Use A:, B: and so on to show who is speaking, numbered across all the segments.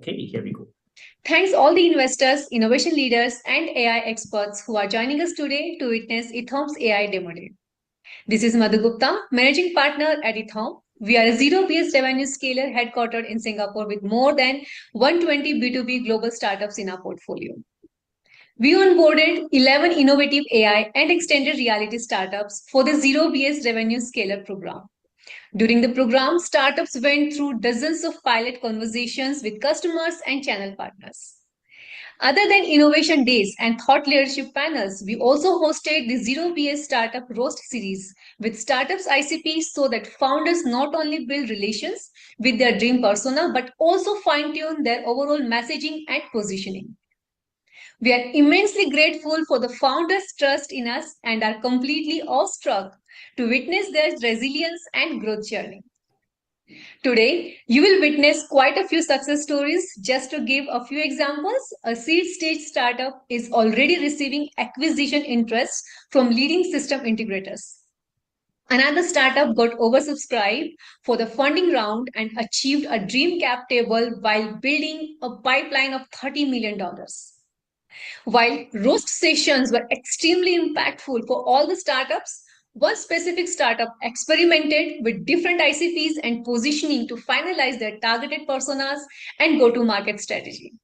A: Okay, here we go.
B: Thanks all the investors, innovation leaders, and AI experts who are joining us today to witness EthAum's AI demo day. This is Madhu Gupta, managing partner at EthAum. We are a zero-based revenue scaler headquartered in Singapore with more than 120 B2B global startups in our portfolio. We onboarded 11 innovative AI and extended reality startups for the zero-based revenue scaler program. During the program, startups went through dozens of pilot conversations with customers and channel partners. Other than innovation days and thought leadership panels, we also hosted the Zero BS Startup Roast series with startups ICPs so that founders not only build relations with their dream persona but also fine tune their overall messaging and positioning. We are immensely grateful for the founders' trust in us and are completely awestruck to witness their resilience and growth journey. Today, you will witness quite a few success stories. Just to give a few examples, a seed stage startup is already receiving acquisition interest from leading system integrators. Another startup got oversubscribed for the funding round and achieved a dream cap table while building a pipeline of $30 million. While roast sessions were extremely impactful for all the startups, one specific startup experimented with different ICPs and positioning to finalize their targeted personas and go-to-market strategy.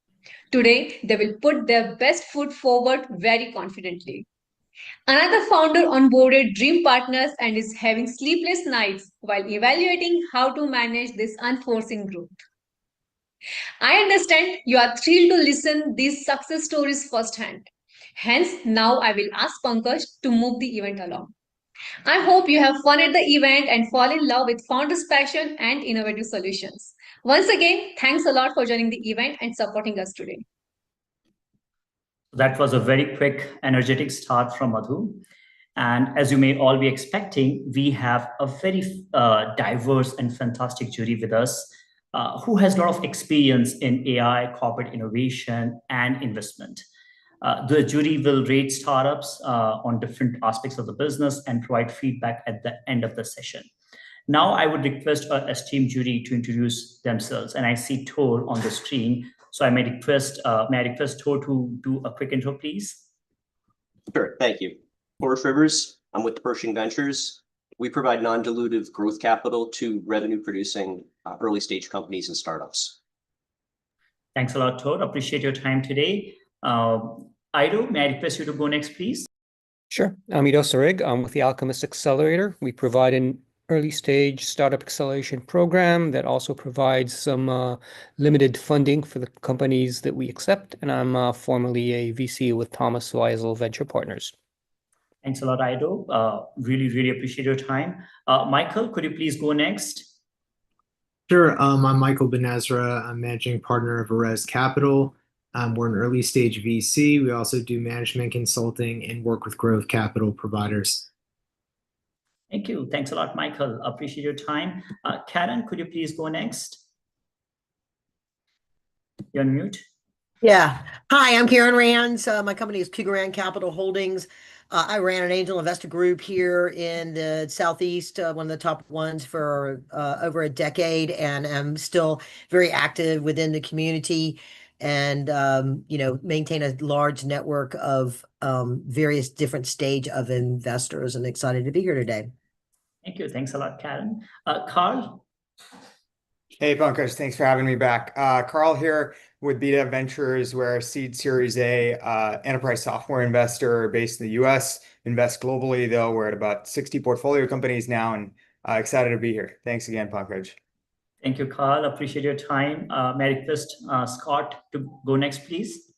B: Today, they will put their best foot forward very confidently. Another founder onboarded dream partners and is having sleepless nights while evaluating how to manage this unforeseen growth. I understand you are thrilled to listen these success stories firsthand. Hence, now I will ask Pankaj to move the event along. I hope you have fun at the event and fall in love with founders' passion and innovative solutions. Once again, thanks a lot for joining the event and supporting us today.
A: That was a very quick, energetic start from Madhu. And as you may all be expecting, we have a very diverse and fantastic jury with us who has a lot of experience in AI, corporate innovation, and investment. The jury will rate startups on different aspects of the business and provide feedback at the end of the session. Now, I would request our esteemed jury to introduce themselves. And I see Tor on the screen. So may I request Tor to do a quick intro, please?
C: Sure, thank you. Forrest Rivers, I'm with Pershing Ventures. We provide non-dilutive growth capital to revenue-producing early-stage companies and startups.
A: Thanks a lot, Tor. Appreciate your time today. Ido, may I request you to go next, please?
D: Sure. I'm Ido Sarig. I'm with the Alchemist Accelerator. We provide an early-stage startup acceleration program that also provides some limited funding for the companies that we accept. And I'm formerly a VC with Thomas Weisel Venture Partners.
A: Thanks a lot, Ido. Really, really appreciate your time. Michael, could you please go next?
E: Sure. I'm Michael Benezra. I'm managing partner of Arez Capital. We're an early stage VC. We also do management consulting and work with growth capital providers.
A: Thank you. Thanks a lot, Michael. Appreciate your time. Karen, could you please go next? You're on mute.
F: Yeah. Hi, I'm Karen Rands. My company is Cougaran Capital Holdings. I ran an angel investor group here in the Southeast, one of the top ones for over a decade, and I'm still very active within the community and, maintain a large network of various different stage of investors, and excited to be here today.
A: Thank you. Thanks a lot, Karen. Carl?
G: Hey, Pankaj. Thanks for having me back. Carl here with Beta Ventures. We're a seed Series A enterprise software investor based in the US, invest globally, though. We're at about 60 portfolio companies now, and excited to be here. Thanks again, Pankaj.
A: Thank you, Carl. Appreciate your time. May I request Scott to go next, please?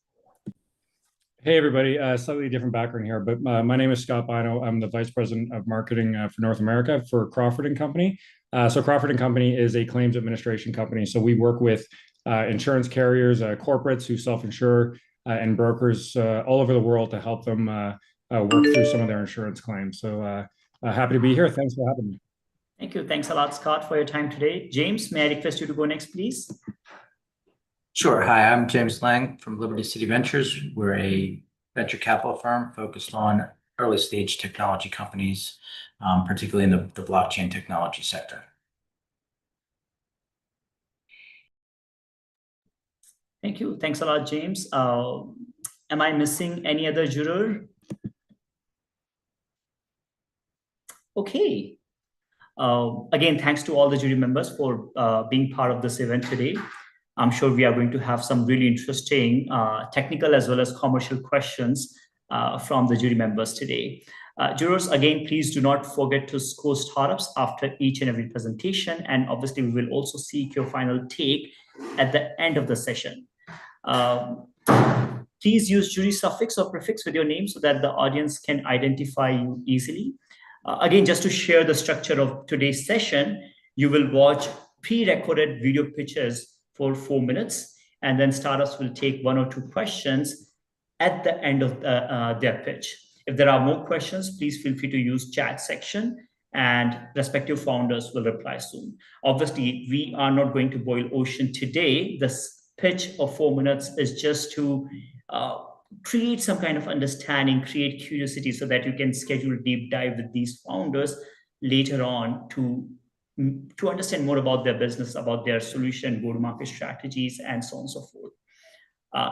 H: Hey, everybody. Slightly different background here, but my name is Scott Bino. I'm the Vice President of Marketing for North America for Crawford & Company. So Crawford & Company is a claims administration company. So we work with insurance carriers, corporates who self-insure, and brokers all over the world to help them work through some of their insurance claims. So happy to be here. Thanks for having me.
A: Thank you. Thanks a lot, Scott, for your time today. James, may I request you to go next, please?
I: Sure. Hi, I'm James Lang from Liberty City Ventures. We're a venture capital firm focused on early stage technology companies, particularly in the blockchain technology sector.
A: Thank you. Thanks a lot, James. Am I missing any other juror? Okay. Again, thanks to all the jury members for being part of this event today. I'm sure we are going to have some really interesting technical as well as commercial questions from the jury members today. Jurors, again, please do not forget to score startups after each and every presentation. And obviously, we will also seek your final take at the end of the session. Please use jury suffix or prefix with your name so that the audience can identify you easily. Again, just to share the structure of today's session, you will watch pre-recorded video pitches for 4 minutes, and then startups will take 1 or 2 questions at the end of their pitch. If there are more questions, please feel free to use chat section and respective founders will reply soon. Obviously, we are not going to boil ocean today. This pitch of 4 minutes is just to create some kind of understanding, create curiosity so that you can schedule a deep dive with these founders later on to understand more about their business, about their solution, go-to-market strategies, and so on and so forth.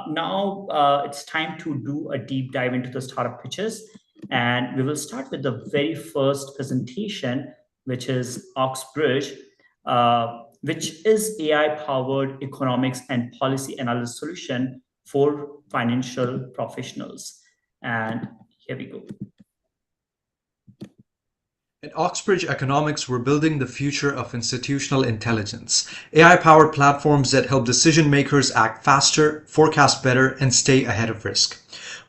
A: Now it's time to do a deep dive into the startup pitches. And we will start with the very first presentation, which is Oxbridge, which is AI-powered economics and policy analysis solution for financial professionals. And here we go.
J: At Oxbridge Economics, we're building the future of institutional intelligence, AI-powered platforms that help decision makers act faster, forecast better, and stay ahead of risk.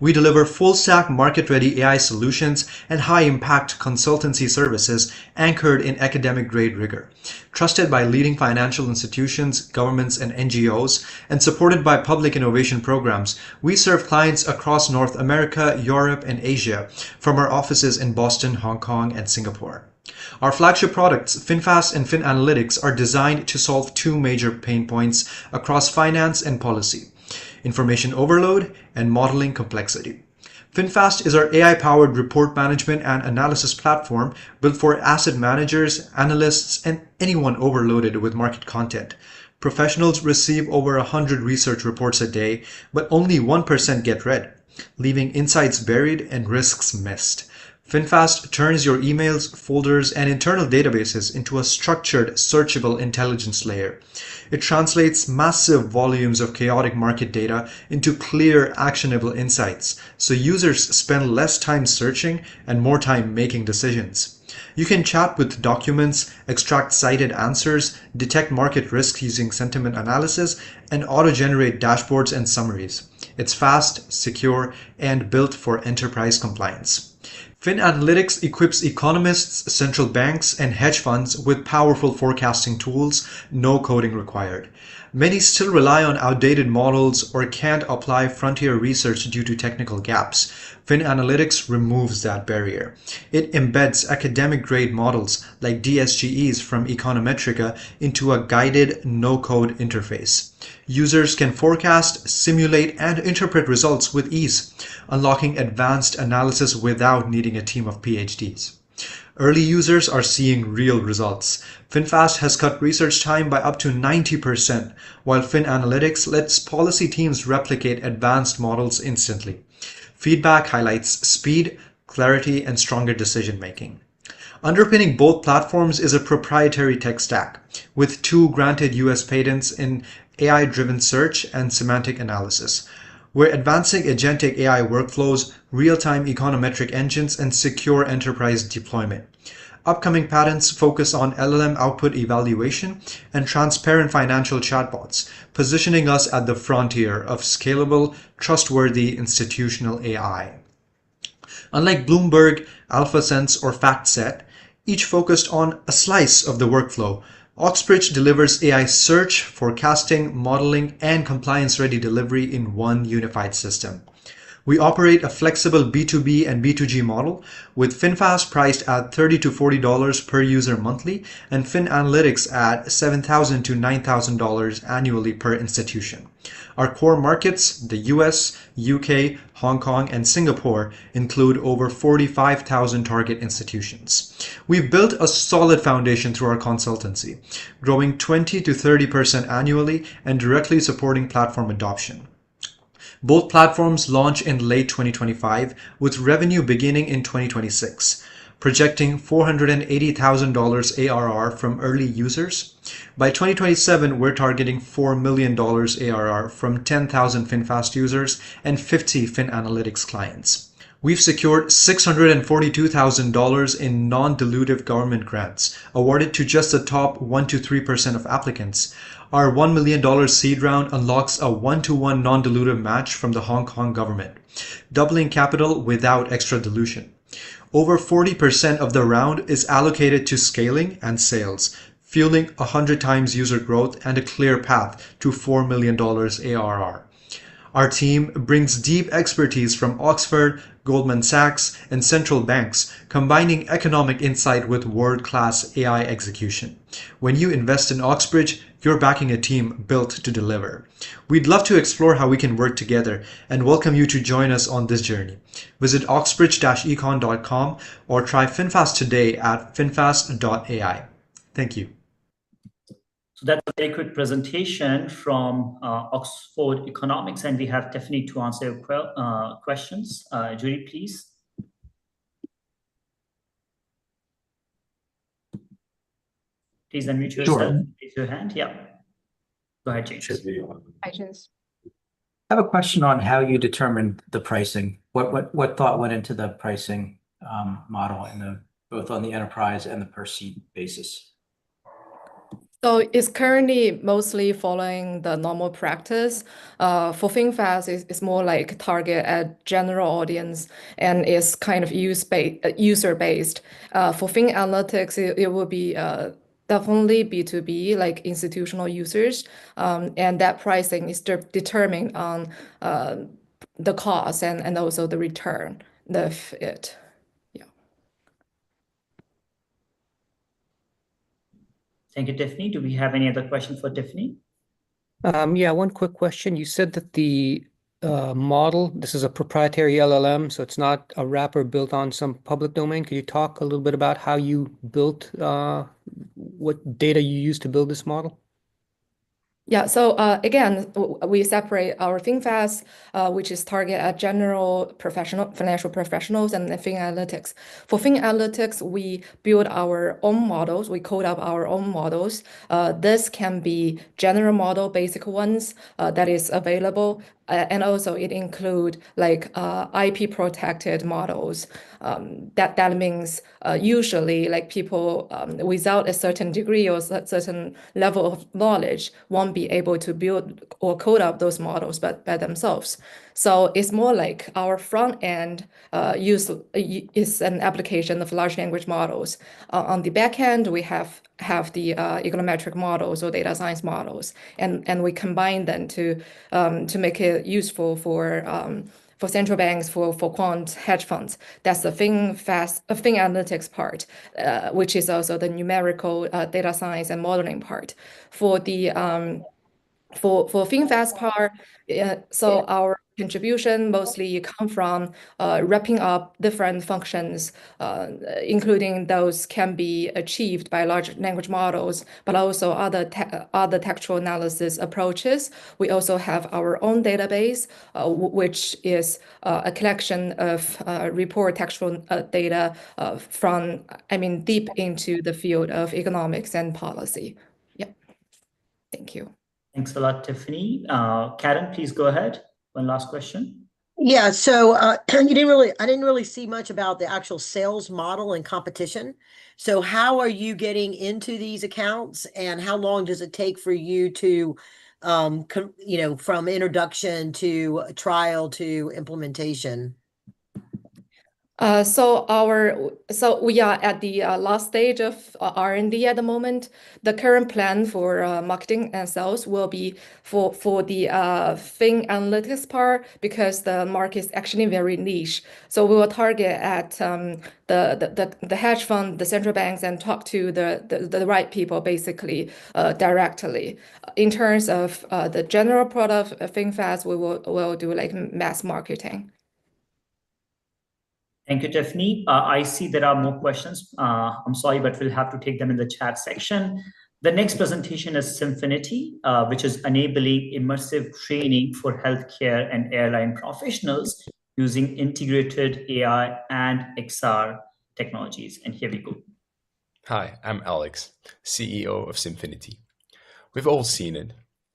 J: We deliver full-stack market-ready AI solutions and high-impact consultancy services anchored in academic-grade rigor. Trusted by leading financial institutions, governments, and NGOs, and supported by public innovation programs, we serve clients across North America, Europe, and Asia from our offices in Boston, Hong Kong, and Singapore. Our flagship products, FinFast and FinAnalytics, are designed to solve 2 major pain points across finance and policy: information overload and modeling complexity. FinFast is our AI-powered report management and analysis platform built for asset managers, analysts, and anyone overloaded with market content. Professionals receive over 100 research reports a day, but only 1% get read, leaving insights buried and risks missed. FinFast turns your emails, folders, and internal databases into a structured, searchable intelligence layer. It translates massive volumes of chaotic market data into clear, actionable insights, so users spend less time searching and more time making decisions. You can chat with documents, extract cited answers, detect market risk using sentiment analysis, and auto-generate dashboards and summaries. It's fast, secure, and built for enterprise compliance. FinAnalytics equips economists, central banks, and hedge funds with powerful forecasting tools, no coding required. Many still rely on outdated models or can't apply frontier research due to technical gaps. FinAnalytics removes that barrier. It embeds academic-grade models like DSGEs from Econometrica into a guided, no-code interface. Users can forecast, simulate, and interpret results with ease, unlocking advanced analysis without needing a team of PhDs. Early users are seeing real results. FinFast has cut research time by up to 90%, while FinAnalytics lets policy teams replicate advanced models instantly. Feedback highlights speed, clarity, and stronger decision-making. Underpinning both platforms is a proprietary tech stack, with 2 granted US patents in AI-driven search and semantic analysis. We're advancing agentic AI workflows, real-time econometric engines, and secure enterprise deployment. Upcoming patents focus on LLM output evaluation and transparent financial chatbots, positioning us at the frontier of scalable, trustworthy institutional AI. Unlike Bloomberg, AlphaSense, or FactSet, each focused on a slice of the workflow, Oxbridge delivers AI search, forecasting, modeling, and compliance-ready delivery in one unified system. We operate a flexible B2B and B2G model with FinFast priced at $30 to $40 per user monthly and FinAnalytics at $7,000 to $9,000 annually per institution. Our core markets, the US, UK, Hong Kong, and Singapore, include over 45,000 target institutions. We've built a solid foundation through our consultancy, growing 20 to 30% annually and directly supporting platform adoption. Both platforms launch in late 2025, with revenue beginning in 2026, projecting $480,000 ARR from early users. By 2027, we're targeting $4 million ARR from 10,000 FinFast users and 50 FinAnalytics clients. We've secured $642,000 in non-dilutive government grants, awarded to just the top 1 to 3% of applicants. Our $1 million seed round unlocks a 1-to-1 non-dilutive match from the Hong Kong government, doubling capital without extra dilution. Over 40% of the round is allocated to scaling and sales, fueling 100 times user growth and a clear path to $4 million ARR. Our team brings deep expertise from Oxford, Goldman Sachs, and central banks, combining economic insight with world-class AI execution. When you invest in Oxbridge, you're backing a team built to deliver. We'd love to explore how we can work together and welcome you to join us on this journey. Visit oxbridge-econ.com or try FinFast today at finfast.ai. Thank you.
A: So that's a very quick presentation from Oxford Economics, and we have Tiffany to answer your questions. Judy, please. Please unmute yourself.
I: Sure.
A: Raise your hand. Yeah. Go ahead, James.
B: Hi, James.
I: I have a question on how you determined the pricing. What thought went into the pricing model in both on the enterprise and the per seat basis?
K: So it's currently mostly following the normal practice. For FinFast, it's more like target a general audience and it's kind of user-based. For FinAnalytics, it will be definitely B2B, like institutional users. And that pricing is determined on the cost and also the return of it.
A: Thank you, Tiffany. Do we have any other question for Tiffany?
D: Yeah, one quick question. You said that the model, this is a proprietary LLM, so it's not a wrapper built on some public domain. Could you talk a little bit about how you built, what data you used to build this model?
K: Yeah, so again, we separate our FinFast, which is target at general financial professionals, and the FinAnalytics. For FinAnalytics, we build our own models. We code up our own models. This can be general model, basic ones that is available. And also it include like IP protected models. That means usually like people without a certain degree or certain level of knowledge won't be able to build or code up those models by themselves. So it's more like our front end is an application of large language models. On the back end, we have the econometric models or data science models, and we combine them to make it useful for central banks, for quant hedge funds. That's the FinAnalytics part, which is also the numerical data science and modeling part. For the for FinFast part, so our contribution mostly come from wrapping up different functions, including those can be achieved by large language models, but also other textual analysis approaches. We also have our own database, which is a collection of report textual data from, deep into the field of economics and policy. Yeah. Thank you.
A: Thanks a lot, Tiffany. Karen, please go ahead. One last question.
F: Yeah, so I didn't really see much about the actual sales model and competition. So how are you getting into these accounts, and how long does it take for you to, from introduction to trial to implementation?
K: So we are at the last stage of R&D at the moment. The current plan for marketing and sales will be for the Fin Analytics part, because the market is actually very niche. So we will target at the hedge fund, the central banks, and talk to the right people basically directly. In terms of the general product FinFast, will do like mass marketing.
A: Thank you, Tiffany. I see there are more questions. I'm sorry, but we'll have to take them in the chat section. The next presentation is Symfinity, which is enabling immersive training for healthcare and airline professionals using integrated AI and XR technologies. And here we go.
L: Hi, I'm Alex, CEO of Symfinity. We've all seen it.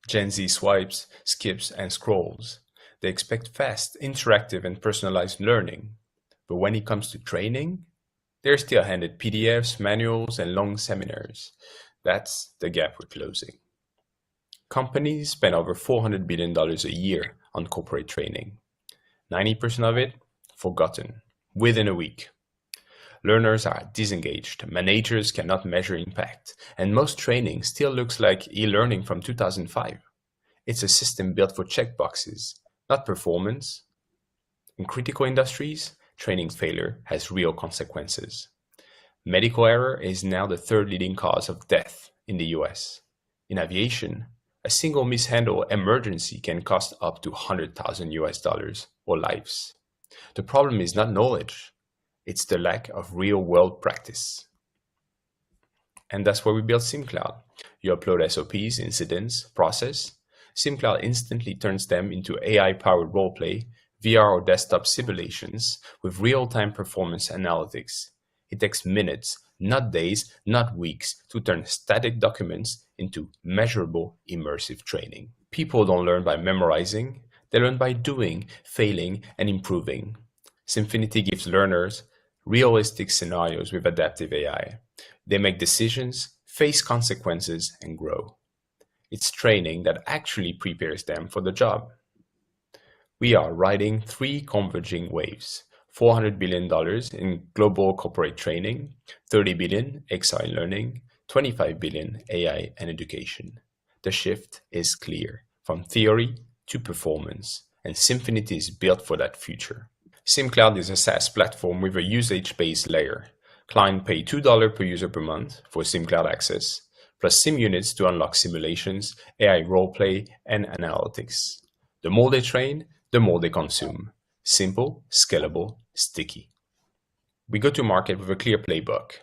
L: Gen Z swipes, skips, and scrolls. They expect fast, interactive, and personalized learning. But when it comes to training, they're still handed PDFs, manuals, and long seminars. That's the gap we're closing. Companies spend over $400 billion a year on corporate training. 90% of it forgotten within a week. Learners are disengaged, managers cannot measure impact, and most training still looks like e-learning from 2005. It's a system built for checkboxes, not performance. In critical industries, training failure has real consequences. Medical error is now the third leading cause of death in the US. In aviation, a single mishandled emergency can cost up to $100,000 or lives. The problem is not knowledge, it's the lack of real-world practice. And that's where we built SimCloud. You upload SOPs, incidents, process. SimCloud instantly turns them into AI-powered roleplay, VR or desktop simulations with real-time performance analytics. It takes minutes, not days, not weeks, to turn static documents into measurable, immersive training. People don't learn by memorizing, they learn by doing, failing, and improving. Symfinity gives learners realistic scenarios with adaptive AI. They make decisions, face consequences, and grow. It's training that actually prepares them for the job. We are riding three converging waves: $400 billion in global corporate training, $30 billion XI learning, $25 billion AI and education. The shift is clear, from theory to performance, and Symfinity is built for that future. SimCloud is a SaaS platform with a usage-based layer. Clients pay $2 per user per month for SimCloud access, plus Sim units to unlock simulations, AI roleplay, and analytics. The more they train, the more they consume. Simple, scalable, sticky. We go to market with a clear playbook.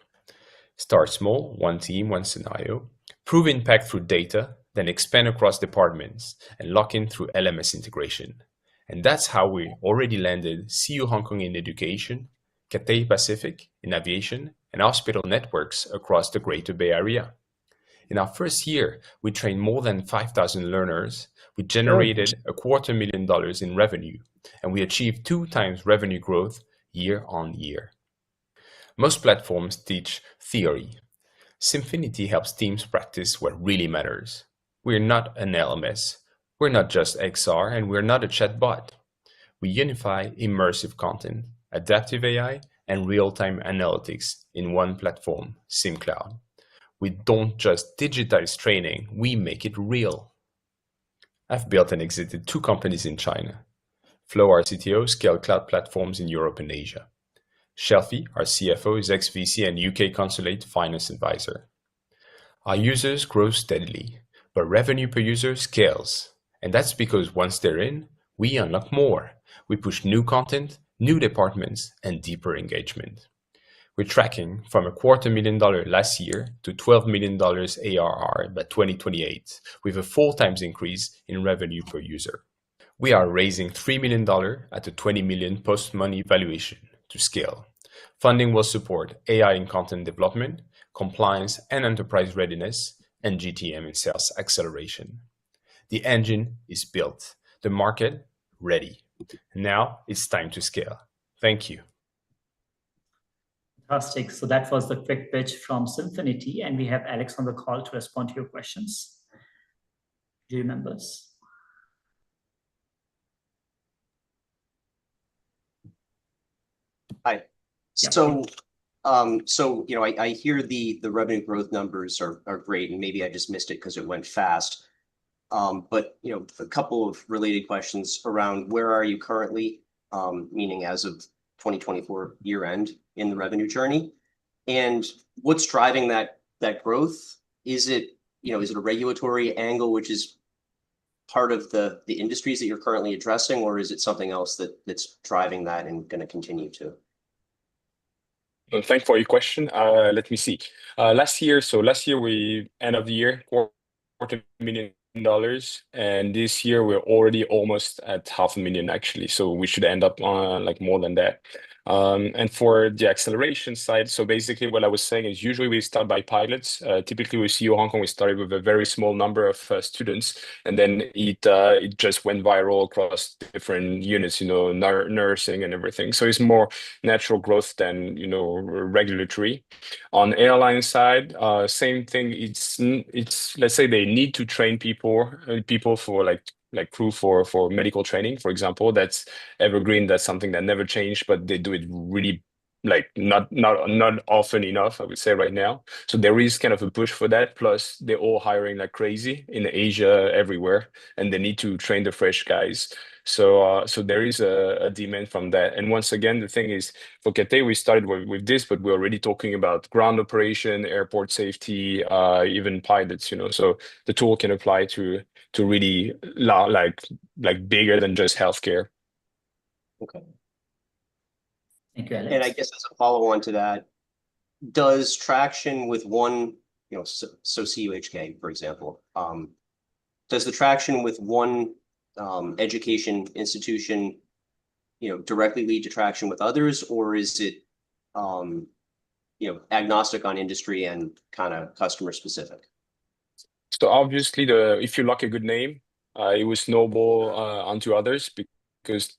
L: Start small, one team, one scenario. Prove impact through data, then expand across departments and lock in through LMS integration. And that's how we already landed CU Hong Kong in education, Cathay Pacific in aviation, and hospital networks across the Greater Bay Area. In our first year, we trained more than 5,000 learners. We generated $250,000 in revenue, and we achieved 2 times revenue growth year on year. Most platforms teach theory. Symfinity helps teams practice what really matters. We're not an LMS. We're not just XR, and we're not a chatbot. We unify immersive content, adaptive AI, and real-time analytics in one platform, SimCloud. We don't just digitize training, we make it real. I've built and exited 2 companies in China. Flo, our CTO, scaled cloud platforms in Europe and Asia. Shelfie, our CFO, is ex-VC and UK Consulate Finance Advisor. Our users grow steadily, but revenue per user scales. And that's because once they're in, we unlock more. We push new content, new departments, and deeper engagement. We're tracking from $250,000 last year to $12 million ARR by 2028, with a 4 times increase in revenue per user. We are raising $3 million at a $20 million post-money valuation to scale. Funding will support AI in content development, compliance and enterprise readiness, and GTM and sales acceleration. The engine is built, the market ready. Now it's time to scale. Thank you.
A: Fantastic. So that was the quick pitch from Symfinity, and we have Alex on the call to respond to your questions. Do you remember us?
C: Hi.
A: Yeah.
C: So I hear the revenue growth numbers are great, and maybe I just missed it because it went fast. But a couple of related questions around where are you currently, meaning as of 2024 year end in the revenue journey, and what's driving that growth? Is it a regulatory angle, which is part of the industries that you're currently addressing, or is it something else that's driving that and going to continue to?
L: Well, thank you for your question. Let me see. Last year we end of the year $250,000, and this year we're already almost at $500,000 actually. So we should end up on like more than that. And for the acceleration side, so basically what I was saying is usually we start by pilots. Typically with CEO Hong Kong, we started with a very small number of students, and then it just went viral across different units, nursing and everything. So it's more natural growth than regulatory. On airline side, same thing. It's let's say they need to train people for like crew for medical training, for example. That's evergreen. That's something that never changed, but they do it really like not often enough, I would say, right now. So there is kind of a push for that. Plus they're all hiring like crazy in Asia, everywhere, and they need to train the fresh guys. So there is a demand from that. And once again, the thing is, for Cathay, we started with this, but we're already talking about ground operation, airport safety, even pilots. So the tool can apply to really like bigger than just healthcare.
C: Okay.
A: Thank you, Alex.
C: And I guess as a follow-on to that, does traction with one, so CUHK, for example, does the traction with one education institution, directly lead to traction with others, or is it, agnostic on industry and kind of customer specific?
L: So obviously, if you lock a good name, it will snowball onto others because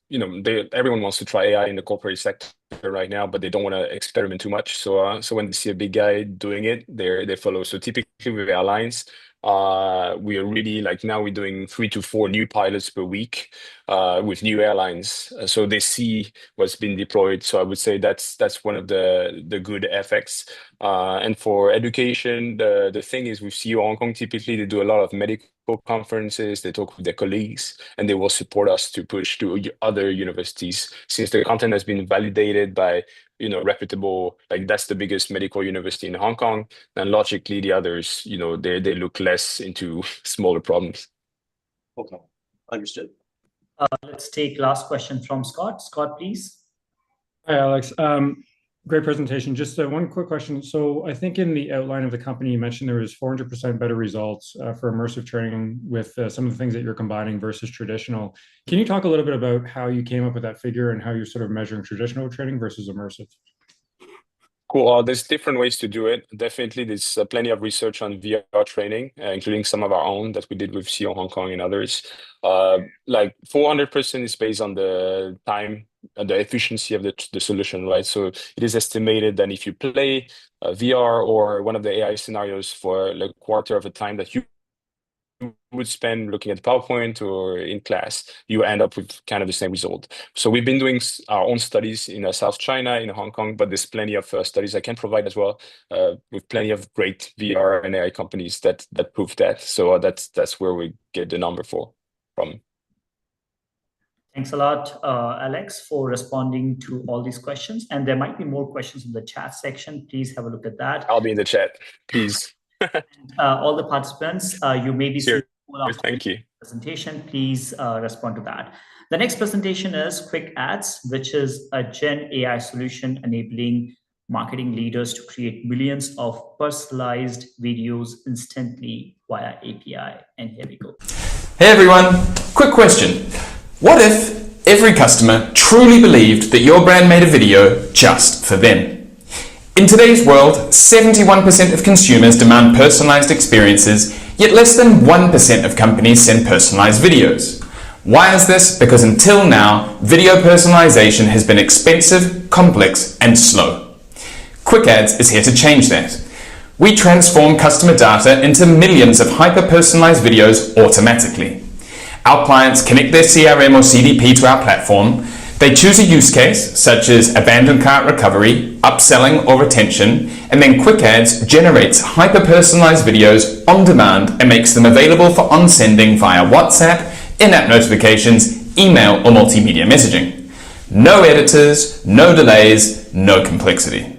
L: everyone wants to try AI in the corporate sector right now, but they don't want to experiment too much. So when they see a big guy doing it, they follow. So typically with airlines, we are really now we're doing 3 to 4 new pilots per week with new airlines. So they see what's been deployed. So I would say that's one of the good effects. And for education, the thing is with CEO Hong Kong, typically they do a lot of medical conferences, they talk with their colleagues, and they will support us to push to other universities since the content has been validated by reputable, that's the biggest medical university in Hong Kong. And logically the others, they look less into smaller problems.
C: Okay, understood.
A: Let's take last question from Scott. Scott, please.
H: Hi, Alex. Great presentation. Just one quick question. So I think in the outline of the company, you mentioned there was 400% better results for immersive training with some of the things that you're combining versus traditional. Can you talk a little bit about how you came up with that figure and how you're sort of measuring traditional training versus immersive?
L: Cool. There's different ways to do it. Definitely, there's plenty of research on VR training, including some of our own that we did with CEO Hong Kong and others. 400% is based on the time and the efficiency of the solution, right? So it is estimated that if you play VR or one of the AI scenarios for a quarter of the time that you would spend looking at PowerPoint or in class, you end up with kind of the same result. So we've been doing our own studies in South China, in Hong Kong, but there's plenty of studies I can provide as well with plenty of great VR and AI companies that prove that. So that's where we get the number from.
A: Thanks a lot, Alex, for responding to all these questions. And there might be more questions in the chat section. Please have a look at that.
L: I'll be in the chat, please.
A: All the participants, you may be seeing
L: thank you.
A: Presentation. Please respond to that. The next presentation is Quick Ads, which is a Gen AI solution enabling marketing leaders to create millions of personalized videos instantly via API. And here we go.
M: Hey everyone, quick question. What if every customer truly believed that your brand made a video just for them? In today's world, 71% of consumers demand personalized experiences, yet less than 1% of companies send personalized videos. Why is this? Because until now, video personalization has been expensive, complex, and slow. Quick Ads is here to change that. We transform customer data into millions of hyper-personalized videos automatically. Our clients connect their CRM or CDP to our platform, They choose a use case, such as abandoned cart recovery, upselling, or retention, and then Quick Ads generates hyper-personalized videos on demand and makes them available for on-sending via WhatsApp, in-app notifications, email, or multimedia messaging. No editors, no delays, no complexity.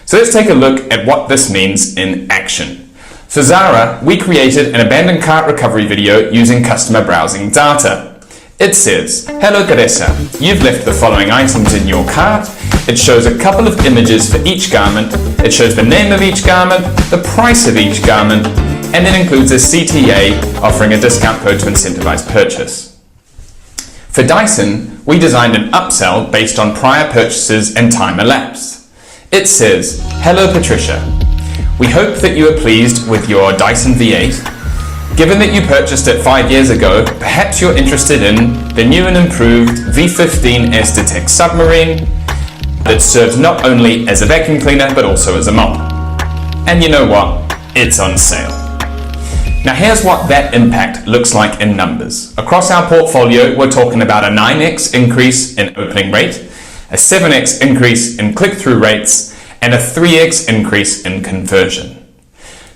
M: So let's take a look at what this means in action. For Zara, we created an abandoned cart recovery video using customer browsing data. It says, "Hello Teresa, you've left the following items in your cart." It shows a couple of images for each garment. It shows the name of each garment, the price of each garment, and then includes a CTA offering a discount code to incentivize purchase. For Dyson, we designed an upsell based on prior purchases and time elapsed. It says, "Hello Patricia, we hope that you are pleased with your Dyson V8. Given that you purchased it 5 years ago, perhaps you're interested in the new and improved V15 S Detect submarine that serves not only as a vacuum cleaner but also as a mop. And you know what? It's on sale." Now here's what that impact looks like in numbers. Across our portfolio, we're talking about a 9x increase in opening rate, a 7x increase in click-through rates, and a 3x increase in conversion.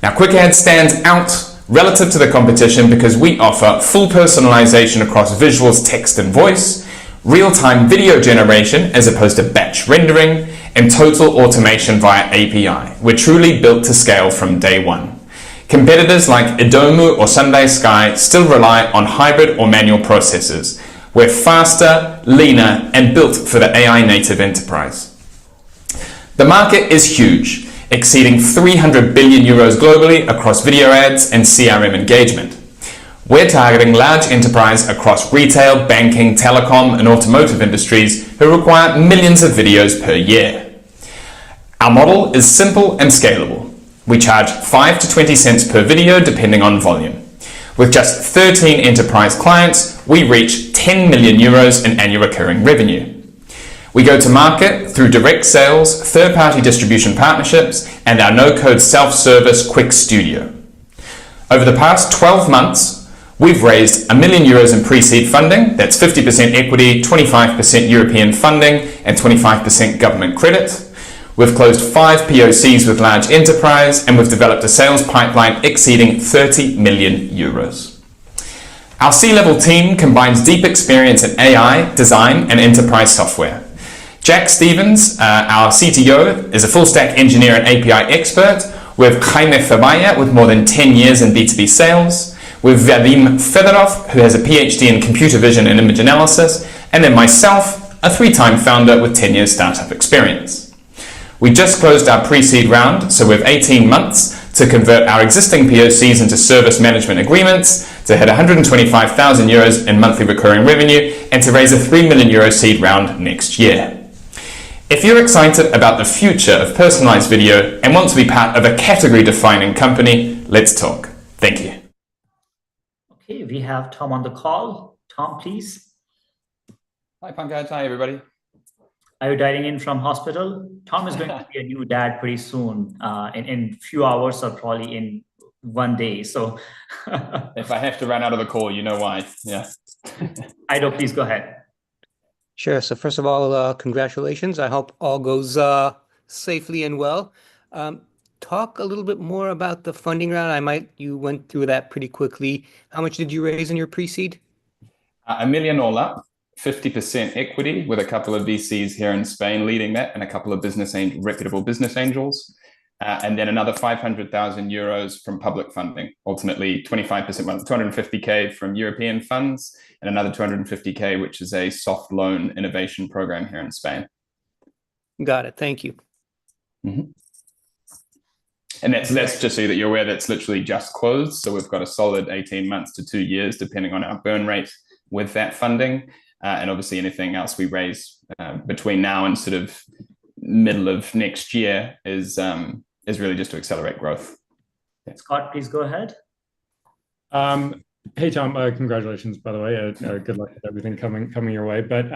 M: Now Quick Ads stands out relative to the competition because we offer full personalization across visuals, text, and voice, real-time video generation as opposed to batch rendering, and total automation via API. We're truly built to scale from day one. Competitors like Idomu or Sunday Sky still rely on hybrid or manual processes. We're faster, leaner, and built for the AI native enterprise. The market is huge, exceeding 300 billion euros globally across video ads and CRM engagement. We're targeting large enterprise across retail, banking, telecom, and automotive industries who require millions of videos per year. Our model is simple and scalable. We charge 5 to 20 cents per video depending on volume. With just 13 enterprise clients, we reach 10 million euros in annual recurring revenue. We go to market through direct sales, third-party distribution partnerships, and our no-code self-service Quick Studio. Over the past 12 months, we've raised €1 million in pre-seed funding. That's 50% equity, 25% European funding, and 25% government credit. We've closed 5 POCs with large enterprise, and we've developed a sales pipeline exceeding 30 million euros. Our C-level team combines deep experience in AI, design, and enterprise software. Jack Stevens, our CTO, is a full-stack engineer and API expert. With Jaime Fabaya, with more than 10 years in B2B sales. With Vadim Fedorov, who has a PhD in computer vision and image analysis. And then myself, a 3-time founder with 10 years startup experience. We just closed our pre-seed round, so we have 18 months to convert our existing POCs into service management agreements, to hit 125,000 euros in monthly recurring revenue, and to raise a 3 million euro seed round next year. If you're excited about the future of personalized video and want to be part of a category-defining company, let's talk. Thank you.
A: Okay, we have Tom on the call. Tom, please.
N: Hi, Pankaj. Hi, everybody.
A: Are you dialing in from hospital? Tom is going to be a new dad pretty soon, in few hours or probably in 1 day. So
N: If I have to run out of the call, you know why. Yeah.
A: Ido, please go ahead.
D: Sure. So first of all, congratulations. I hope all goes safely and well. Talk a little bit more about the funding round. You went through that pretty quickly. How much did you raise in your pre-seed?
N: $1 million all up, 50% equity with a couple of VCs here in Spain leading that and a couple of reputable business angels. And then another 500,000 euros from public funding, ultimately 25%, 250K from European funds and another 250K, which is a soft loan innovation program here in Spain.
D: Got it. Thank you.
N: Mm-hmm. And that's just so that you're aware, that's literally just closed. So we've got a solid 18 months to 2 years, depending on our burn rate with that funding. And obviously anything else we raise between now and sort of middle of next year is really just to accelerate growth.
A: Yeah. Scott, please go ahead.
H: Hey, Tom, congratulations, by the way. Good luck with everything coming your way. But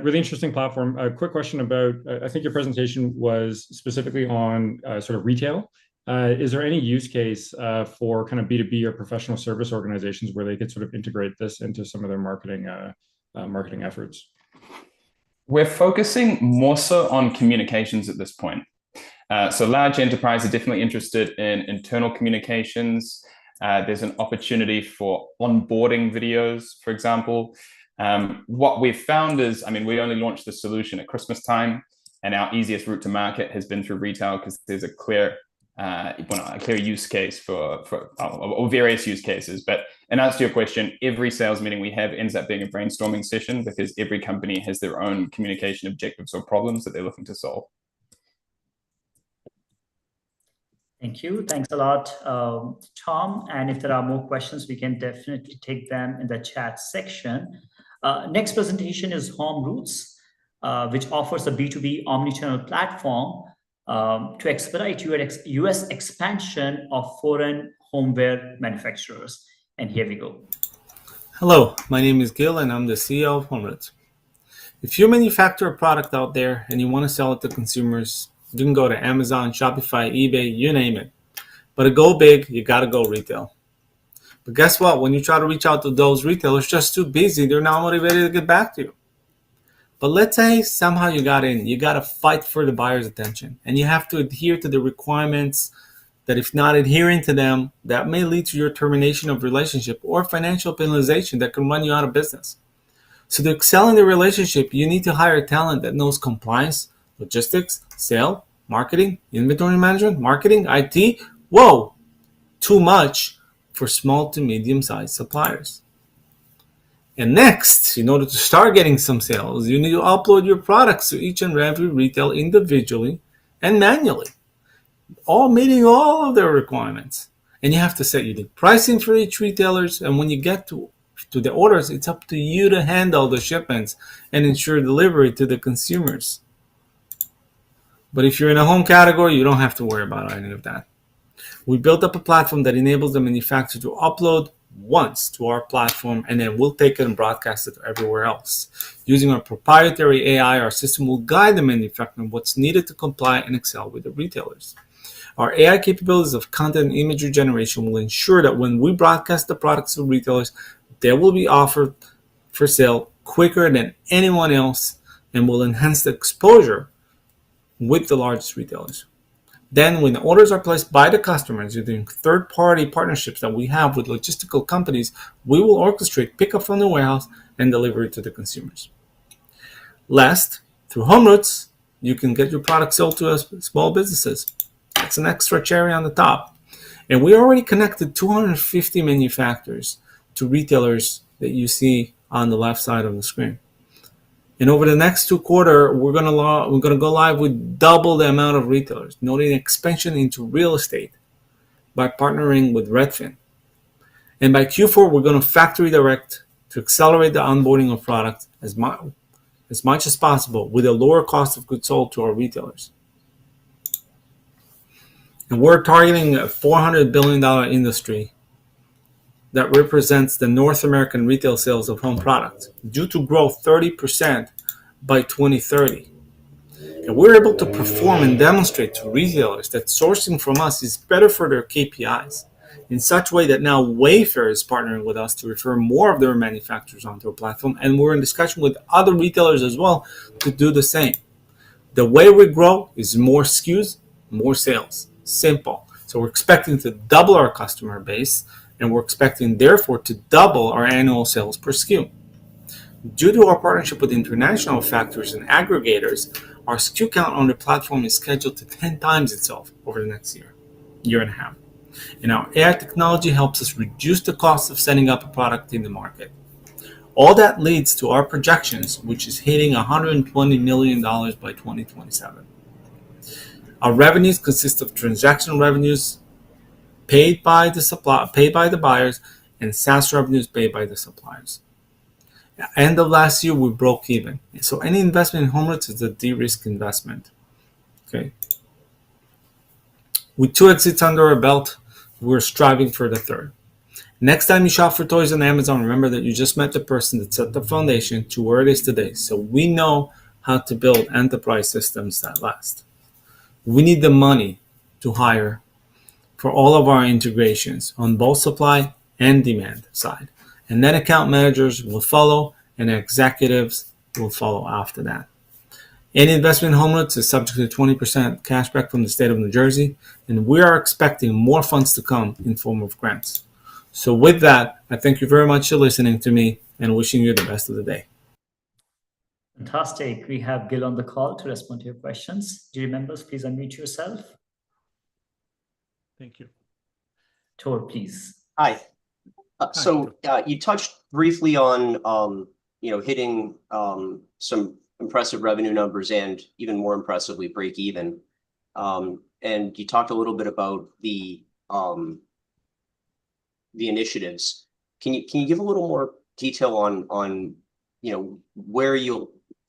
H: really interesting platform. A quick question about, I think your presentation was specifically on sort of retail. Is there any use case for kind of B2B or professional service organizations where they could sort of integrate this into some of their marketing efforts?
N: We're focusing more so on communications at this point. So large enterprise are definitely interested in internal communications. There's an opportunity for onboarding videos, for example. What we've found is, we only launched the solution at Christmas time, and our easiest route to market has been through retail because there's a clear use case for various use cases. But in answer to your question, every sales meeting we have ends up being a brainstorming session because every company has their own communication objectives or problems that they're looking to solve.
A: Thank you. Thanks a lot, Tom. And if there are more questions, we can definitely take them in the chat section. Next presentation is Home Roots, which offers a B2B omnichannel platform to expedite US expansion of foreign homeware manufacturers. And here we go.
O: Hello, my name is Gil and I'm the CEO of Home Roots. If you manufacture a product out there and you want to sell it to consumers, you can go to Amazon, Shopify, eBay, you name it. But to go big, you got to go retail. But guess what? When you try to reach out to those retailers, just too busy, they're not motivated to get back to you. But let's say somehow you got in. You got to fight for the buyer's attention. And you have to adhere to the requirements that if not adhering to them, that may lead to your termination of relationship or financial penalization that can run you out of business. So to excel in the relationship, you need to hire talent that knows compliance, logistics, sale, marketing, inventory management, marketing, IT. Whoa, too much for small to medium-sized suppliers. And next, in order to start getting some sales, you need to upload your products to each and every retail individually and manually, all meeting all of their requirements. And you have to set unique pricing for each retailers. And when you get to the orders, it's up to you to handle the shipments and ensure delivery to the consumers. But if you're in a home category, you don't have to worry about any of that. We built up a platform that enables the manufacturer to upload once to our platform, and then we'll take it and broadcast it everywhere else. Using our proprietary AI, our system will guide the manufacturer on what's needed to comply and excel with the retailers. Our AI capabilities of content and imagery generation will ensure that when we broadcast the products to retailers, they will be offered for sale quicker than anyone else and will enhance the exposure with the largest retailers. Then when orders are placed by the customers using third-party partnerships that we have with logistical companies, we will orchestrate pickup from the warehouse and delivery to the consumers. Last, through Home Roots, you can get your product sold to small businesses. That's an extra cherry on the top. And we already connected 250 manufacturers to retailers that you see on the left side of the screen. And over the next 2 quarters, we're gonna go live with double the amount of retailers, noting expansion into real estate by partnering with Redfin. And by Q4, we're gonna factory direct to accelerate the onboarding of products as much as possible with a lower cost of goods sold to our retailers. And we're targeting a $400 billion industry that represents the North American retail sales of home products, due to grow 30% by 2030. And we're able to perform and demonstrate to retailers that sourcing from us is better for their KPIs, in such a way that now Wayfair is partnering with us to refer more of their manufacturers onto our platform, and we're in discussion with other retailers as well to do the same. The way we grow is more SKUs, more sales. Simple. So we're expecting to double our customer base, and we're expecting, therefore, to double our annual sales per SKU. Due to our partnership with international factories and aggregators, our SKU count on the platform is scheduled to 10 times itself over the next year and a half. And our AI technology helps us reduce the cost of setting up a product in the market. All that leads to our projections, which is hitting $120 million by 2027. Our revenues consist of transaction revenues paid by the buyers, and SaaS revenues paid by the suppliers. At the end of last year, we broke even. So any investment in Home Roots is a de-risk investment. Okay. With 2 exits under our belt, we're striving for the 3rd. Next time you shop for toys on Amazon, remember that you just met the person that set the foundation to where it is today. So we know how to build enterprise systems that last. We need the money to hire for all of our integrations on both supply and demand side. And then account managers will follow and executives will follow after that. Any investment in Homerits is subject to 20% cashback from the state of New Jersey, and we are expecting more funds to come in form of grants. So with that, I thank you very much for listening to me and wishing you the best of the day.
A: Fantastic. We have Gil on the call to respond to your questions. Jury members, please unmute yourself.
O: Thank you.
A: Tor, please.
C: Hi. So you touched briefly on hitting some impressive revenue numbers and even more impressively break even. And you talked a little bit about the initiatives. Can you give a little more detail on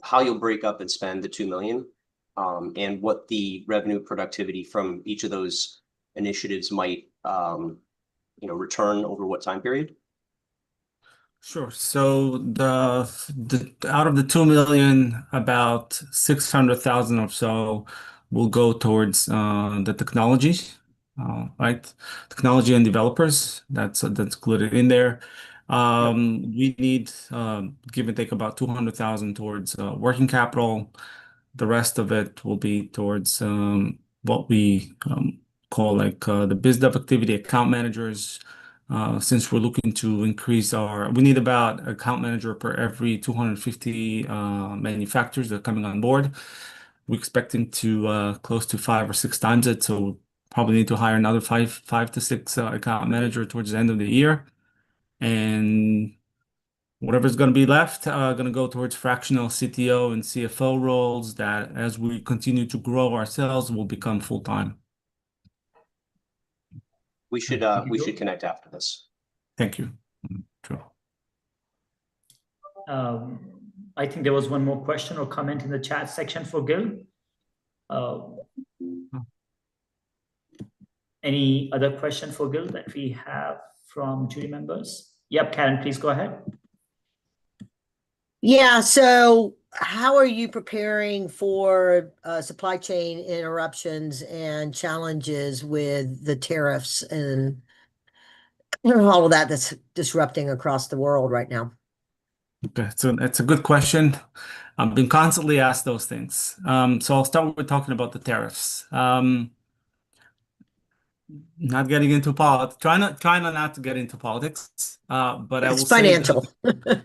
C: how you'll break up and spend the 2 million, and what the revenue productivity from each of those initiatives might return over what time period?
O: Sure. So the out of the 2 million, about 600,000 or so will go towards the technology, right? Technology and developers. That's included in there. We need give and take about 200,000 towards working capital. The rest of it will be towards what we call the biz dev activity, account managers. Since we're looking to increase we need about account manager per every 250 manufacturers that are coming on board. We're expecting to close to 5 or 6 times it, so we'll probably need to hire another 5 to 6 account manager towards the end of the year. And whatever's going to be left, going to go towards fractional CTO and CFO roles that, as we continue to grow our sales, will become full-time.
C: We should connect after this.
O: Thank you. True.
A: I think there was one more question or comment in the chat section for Gil. Any other question for Gil that we have from jury members? Yep, Karen, please go ahead.
F: Yeah, so how are you preparing for supply chain interruptions and challenges with the tariffs and all of that that's disrupting across the world right now?
O: Okay, so that's a good question. I've been constantly asked those things. So I'll start with talking about the tariffs. Not getting into politics, trying not to get into politics, but I will say
F: financial.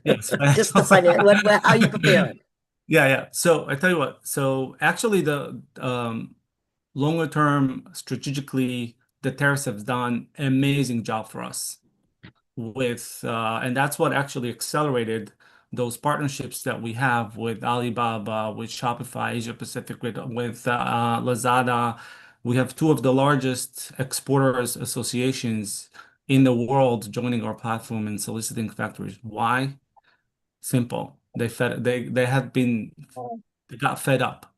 O: Yes,
F: Just the financial. How you prepare it?
O: Yeah. So I tell you what. So actually, the longer term, strategically, the tariffs have done an amazing job for us. And that's what actually accelerated those partnerships that we have with Alibaba, with Shopify, Asia Pacific, with Lazada. We have 2 of the largest exporters associations in the world joining our platform and soliciting factories. Why? Simple. They got fed up.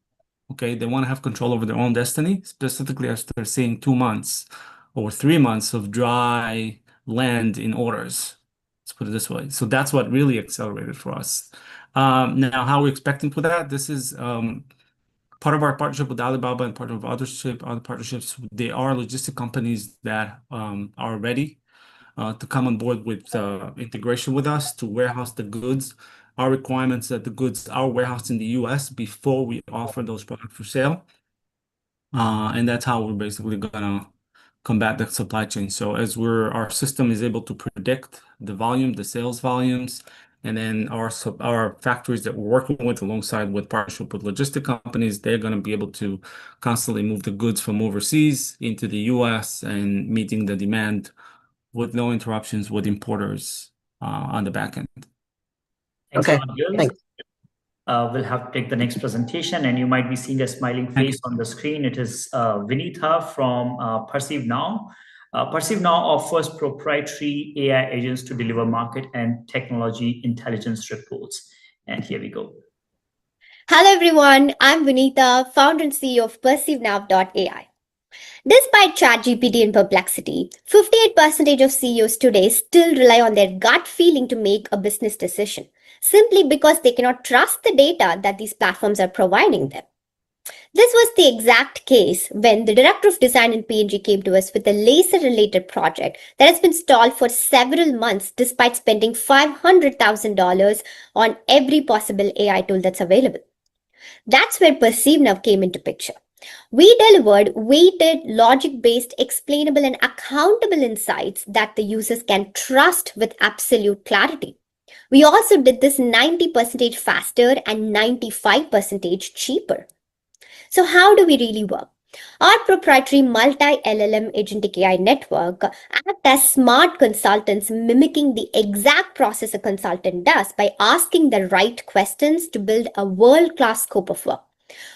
O: Okay, they want to have control over their own destiny, specifically as they're seeing 2 months or 3 months of dry land in orders. Let's put it this way. So that's what really accelerated for us. Now, how are we expecting for that? This is part of our partnership with Alibaba and part of other partnerships. They are logistic companies that are ready to come on board with integration with us to warehouse the goods. Our requirements that the goods are warehoused in the US before we offer those products for sale. And that's how we're basically gonna combat the supply chain. So as our system is able to predict the volume, the sales volumes, and then our factories that we're working with alongside with partnership with logistic companies, they're going to be able to constantly move the goods from overseas into the US and meeting the demand with no interruptions with importers on the back end.
A: Thanks a lot, Gil. Thanks. We'll have to take the next presentation, and you might be seeing a smiling face on the screen. It is Vinitha from Perceive Now. Perceive Now offers proprietary AI agents to deliver market and technology intelligence reports. And here we go.
P: Hello, everyone. I'm Vinitha, founder and CEO of PerceiveNow.ai. Despite ChatGPT and Perplexity, 58% of CEOs today still rely on their gut feeling to make a business decision, simply because they cannot trust the data that these platforms are providing them. This was the exact case when the director of design in P&G came to us with a laser-related project that has been stalled for several months despite spending $500,000 on every possible AI tool that's available. That's where PerceiveNow came into picture. We delivered weighted, logic-based, explainable, and accountable insights that the users can trust with absolute clarity. We also did this 90% faster and 95% cheaper. So how do we really work? Our proprietary multi-LLM agentic AI network act as smart consultants mimicking the exact process a consultant does by asking the right questions to build a world-class scope of work.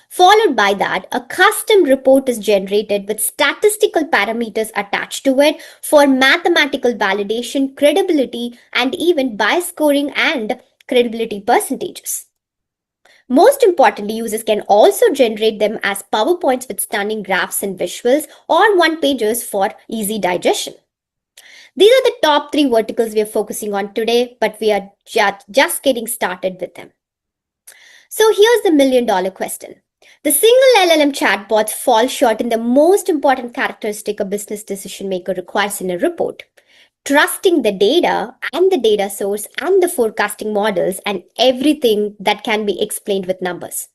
P: Followed by that, a custom report is generated with statistical parameters attached to it for mathematical validation, credibility, and even bias scoring and credibility percentages. Most importantly, users can also generate them as PowerPoints with stunning graphs and visuals or one-pagers for easy digestion. These are the top 3 verticals we are focusing on today, but we are just getting started with them. So here's the million-dollar question. The single LLM chatbots fall short in the most important characteristic a business decision maker requires in a report: trusting the data and the data source and the forecasting models and everything that can be explained with numbers.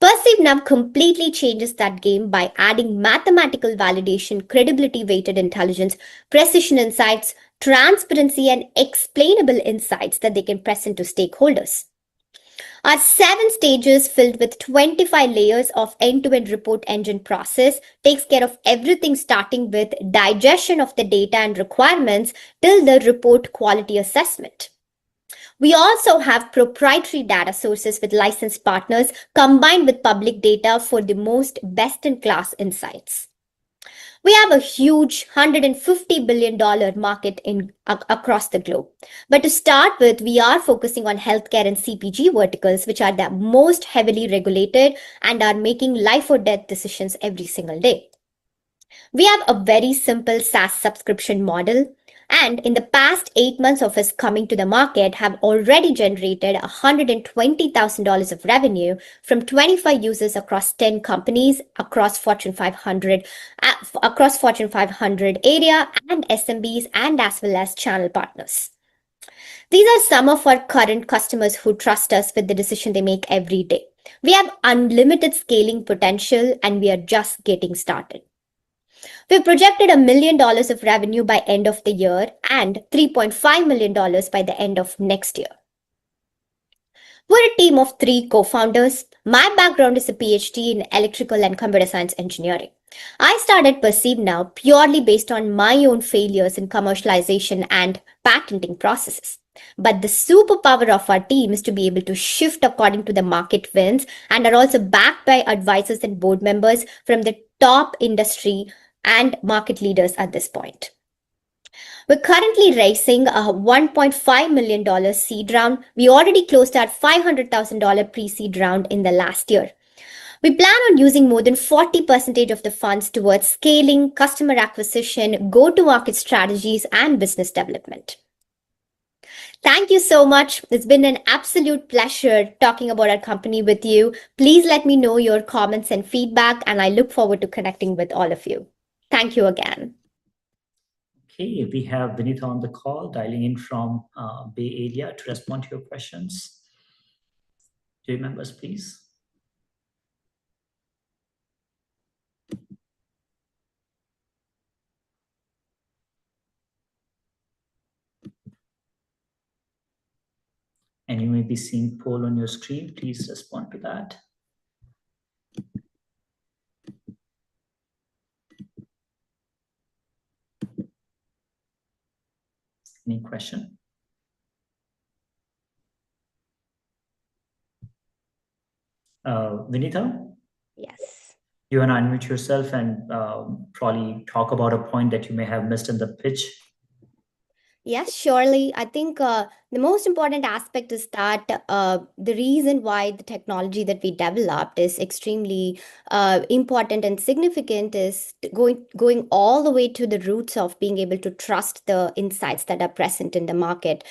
P: PerceiveNow completely changes that game by adding mathematical validation, credibility-weighted intelligence, precision insights, transparency, and explainable insights that they can present to stakeholders. Our 7 stages filled with 25 layers of end-to-end report engine process takes care of everything starting with digestion of the data and requirements till the report quality assessment. We also have proprietary data sources with licensed partners combined with public data for the most best-in-class insights. We have a huge $150 billion market across the globe. But to start with, we are focusing on healthcare and CPG verticals, which are the most heavily regulated and are making life or death decisions every single day. We have a very simple SaaS subscription model, and in the past 8 months of us coming to the market have already generated $120,000 of revenue from 25 users across 10 companies across Fortune 500 area and SMBs, and as well as channel partners. These are some of our current customers who trust us with the decision they make every day. We have unlimited scaling potential and we are just getting started. We've projected $1 million of revenue by end of the year and $3.5 million by the end of next year. We're a team of 3 co-founders. My background is a PhD in electrical and computer science engineering. I started PerceiveNow purely based on my own failures in commercialization and patenting processes. But the superpower of our team is to be able to shift according to the market winds and are also backed by advisors and board members from the top industry and market leaders at this point. We're currently raising a $1.5 million seed round. We already closed our $500,000 pre-seed round in the last year. We plan on using more than 40% of the funds towards scaling, customer acquisition, go-to-market strategies, and business development. Thank you so much. It's been an absolute pleasure talking about our company with you. Please let me know your comments and feedback, and I look forward to connecting with all of you. Thank you again.
A: Okay, we have Vinita on the call, dialing in from Bay Area to respond to your questions. Jury members, please. And you may be seeing poll on your screen. Please respond to that. Any question? Vinita?
P: Yes.
A: You want to unmute yourself and probably talk about a point that you may have missed in the pitch.
P: Yes, surely. I think the most important aspect is that the reason why the technology that we developed is extremely important and significant is going all the way to the roots of being able to trust the insights that are present in the market,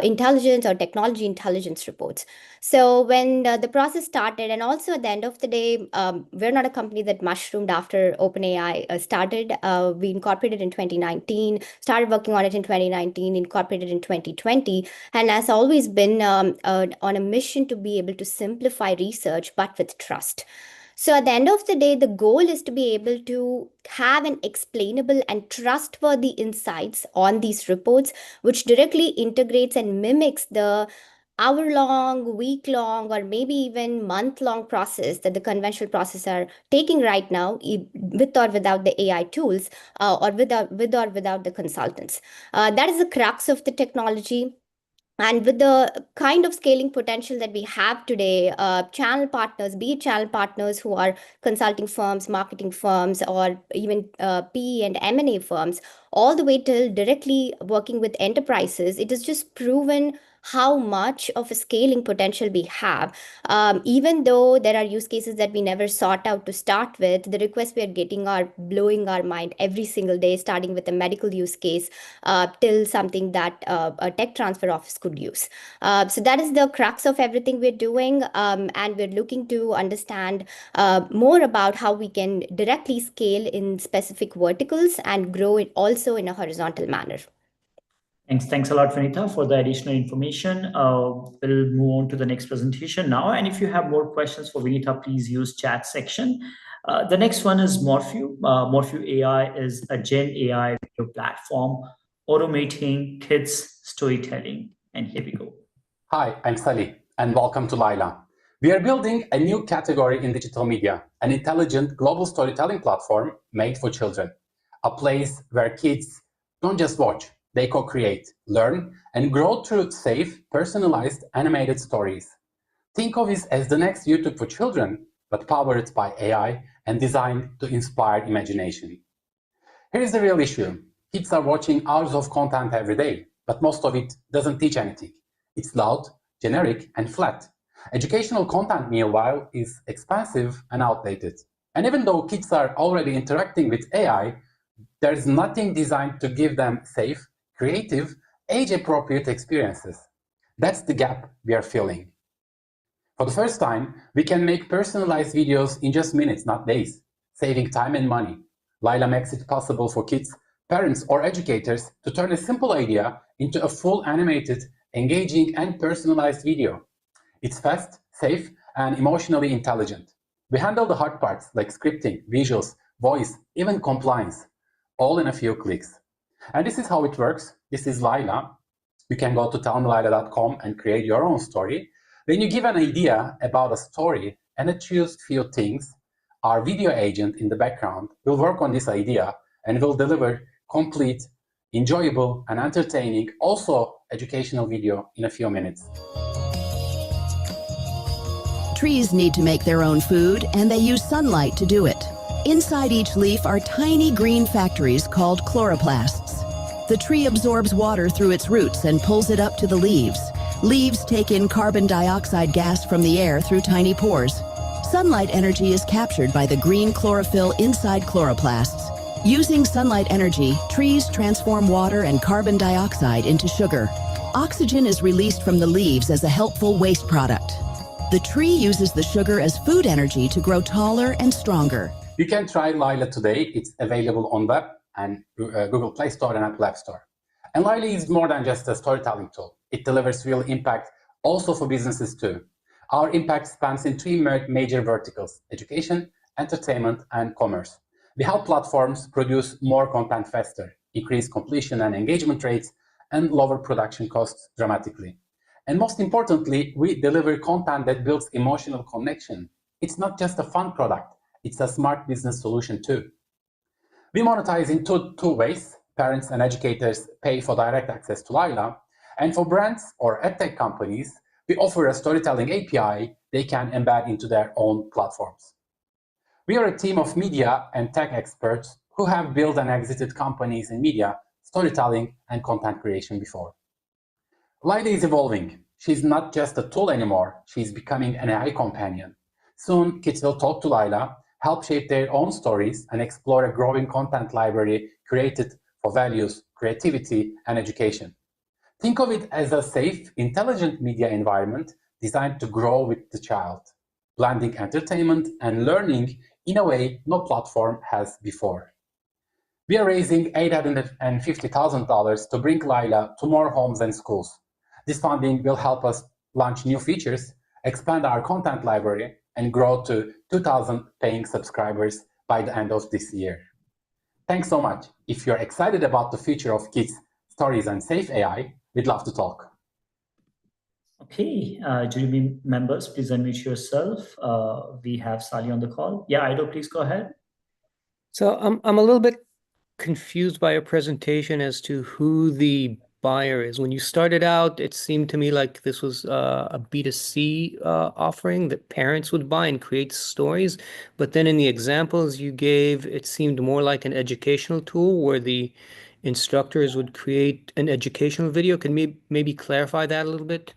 P: intelligence or technology intelligence reports. So when the process started, and also at the end of the day, we're not a company that mushroomed after OpenAI started. We incorporated in 2019, started working on it in 2019, incorporated in 2020. and has always been on a mission to be able to simplify research, but with trust. So at the end of the day, the goal is to be able to have an explainable and trustworthy insights on these reports, which directly integrates and mimics the hour-long, week-long, or maybe even month-long process that the conventional processes are taking right now, with or without the AI tools, or with or without the consultants. That is the crux of the technology. And with the kind of scaling potential that we have today, channel partners, be it channel partners who are consulting firms, marketing firms, or even PE and M&A firms, all the way till directly working with enterprises, it has just proven how much of a scaling potential we have. Even though there are use cases that we never sought out to start with, the requests we are getting are blowing our mind every single day, starting with a medical use case till something that a tech transfer office could use. So that is the crux of everything we're doing, and we're looking to understand more about how we can directly scale in specific verticals and grow it also in a horizontal manner.
A: Thanks a lot, Vanita, for the additional information. We'll move on to the next presentation now. And if you have more questions for Vanita, please use chat section. The next one is Morphew. Morphew AI is a Gen AI video platform automating kids' storytelling. And here we go.
Q: Hi, I'm Sally, and welcome to Lila. We are building a new category in digital media, an intelligent global storytelling platform made for children, a place where kids don't just watch, they co-create, learn, and grow through safe, personalized, animated stories. Think of it as the next YouTube for children, but powered by AI and designed to inspire imagination. Here's the real issue. Kids are watching hours of content every day, but most of it doesn't teach anything. It's loud, generic, and flat. Educational content, meanwhile, is expensive and outdated. And even though kids are already interacting with AI, there's nothing designed to give them safe, creative, age-appropriate experiences. That's the gap we are filling. For the first time, we can make personalized videos in just minutes, not days, saving time and money. Lila makes it possible for kids, parents, or educators to turn a simple idea into a full animated, engaging, and personalized video. It's fast, safe, and emotionally intelligent. We handle the hard parts like scripting, visuals, voice, even compliance, all in a few clicks. And this is how it works. This is Lila. You can go to tellmelila.com and create your own story. When you give an idea about a story and choose few things, our video agent in the background will work on this idea and will deliver complete, enjoyable, and entertaining, also educational video in a few minutes.
R: Trees need to make their own food, and they use sunlight to do it. Inside each leaf are tiny green factories called chloroplasts. The tree absorbs water through its roots and pulls it up to the leaves. Leaves take in carbon dioxide gas from the air through tiny pores. Sunlight energy is captured by the green chlorophyll inside chloroplasts. Using sunlight energy, trees transform water and carbon dioxide into sugar. Oxygen is released from the leaves as a helpful waste product. The tree uses the sugar as food energy to grow taller and stronger.
Q: You can try Lila today. It's available on web and Google Play Store and Apple App Store. And Lila is more than just a storytelling tool. It delivers real impact also for businesses too. Our impact spans in three major verticals: education, entertainment, and commerce. We help platforms produce more content faster, increase completion and engagement rates, and lower production costs dramatically. And most importantly, we deliver content that builds emotional connection. It's not just a fun product, it's a smart business solution too. We monetize in two ways. Parents and educators pay for direct access to Lila, and for brands or edtech companies, we offer a storytelling API they can embed into their own platforms. We are a team of media and tech experts who have built and exited companies in media, storytelling, and content creation before. Lila is evolving. She's not just a tool anymore, she's becoming an AI companion. Soon, kids will talk to Lila, help shape their own stories, and explore a growing content library created for values, creativity, and education. Think of it as a safe, intelligent media environment designed to grow with the child, blending entertainment and learning in a way no platform has before. We are raising $850,000 to bring Lila to more homes and schools. This funding will help us launch new features, expand our content library, and grow to 2,000 paying subscribers by the end of this year. Thanks so much. If you're excited about the future of kids, stories, and safe AI, we'd love to talk.
A: Okay, jury members, please unmute yourself. We have Sally on the call. Yeah, Ido, please go ahead.
D: So I'm a little bit confused by your presentation as to who the buyer is. When you started out, it seemed to me like this was a B2C offering that parents would buy and create stories. But then in the examples you gave, it seemed more like an educational tool where the instructors would create an educational video. Can you maybe clarify that a little bit?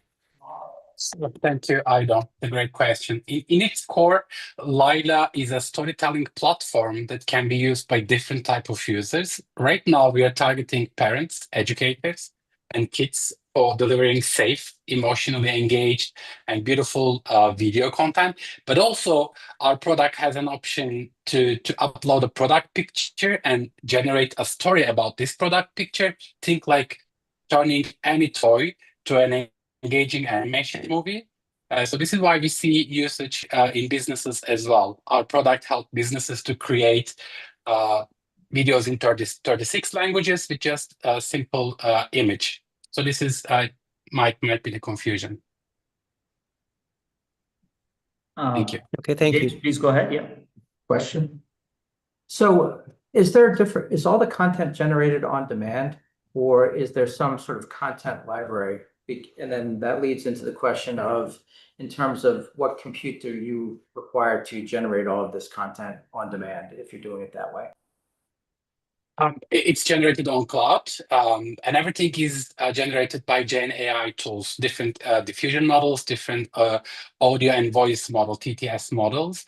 Q: Thank you, Ido. A great question. In its core, Lila is a storytelling platform that can be used by different type of users. Right now, we are targeting parents, educators, and kids for delivering safe, emotionally engaged, and beautiful video content. But also, our product has an option to upload a product picture and generate a story about this product picture. Think like turning any toy to an engaging animation movie. So this is why we see usage in businesses as well. Our product helps businesses to create videos in 36 languages with just a simple image. So this is might be the confusion. Thank you.
D: Okay, thank
A: James,
D: you.
A: please go ahead. Yeah.
S: Question. So is all the content generated on demand, or is there some sort of content library? And then that leads into the question of, in terms of what compute do you require to generate all of this content on demand if you're doing it that way?
Q: It's generated on cloud, and everything is generated by Gen AI tools, different diffusion models, different audio and voice model, TTS models.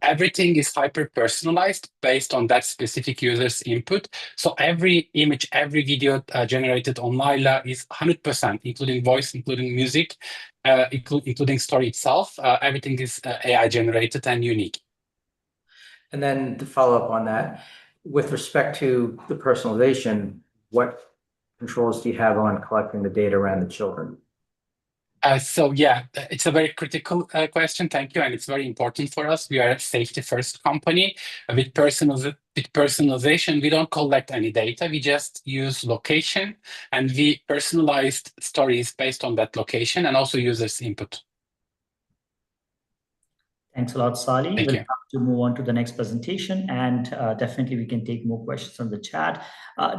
Q: Everything is hyper-personalized based on that specific user's input. So every image, every video generated on Lila is 100%, including voice, including music, including story itself. Everything is AI generated and unique.
S: And then to follow up on that, with respect to the personalization, what controls do you have on collecting the data around the children?
Q: So yeah, it's a very critical question. Thank you, and it's very important for us. We are a safety-first company. With personalization, we don't collect any data. We just use location, and we personalized stories based on that location and also users' input.
A: Thanks a lot, Sally.
Q: Thank
A: We'll
Q: you.
A: have to move on to the next presentation, and definitely we can take more questions on the chat.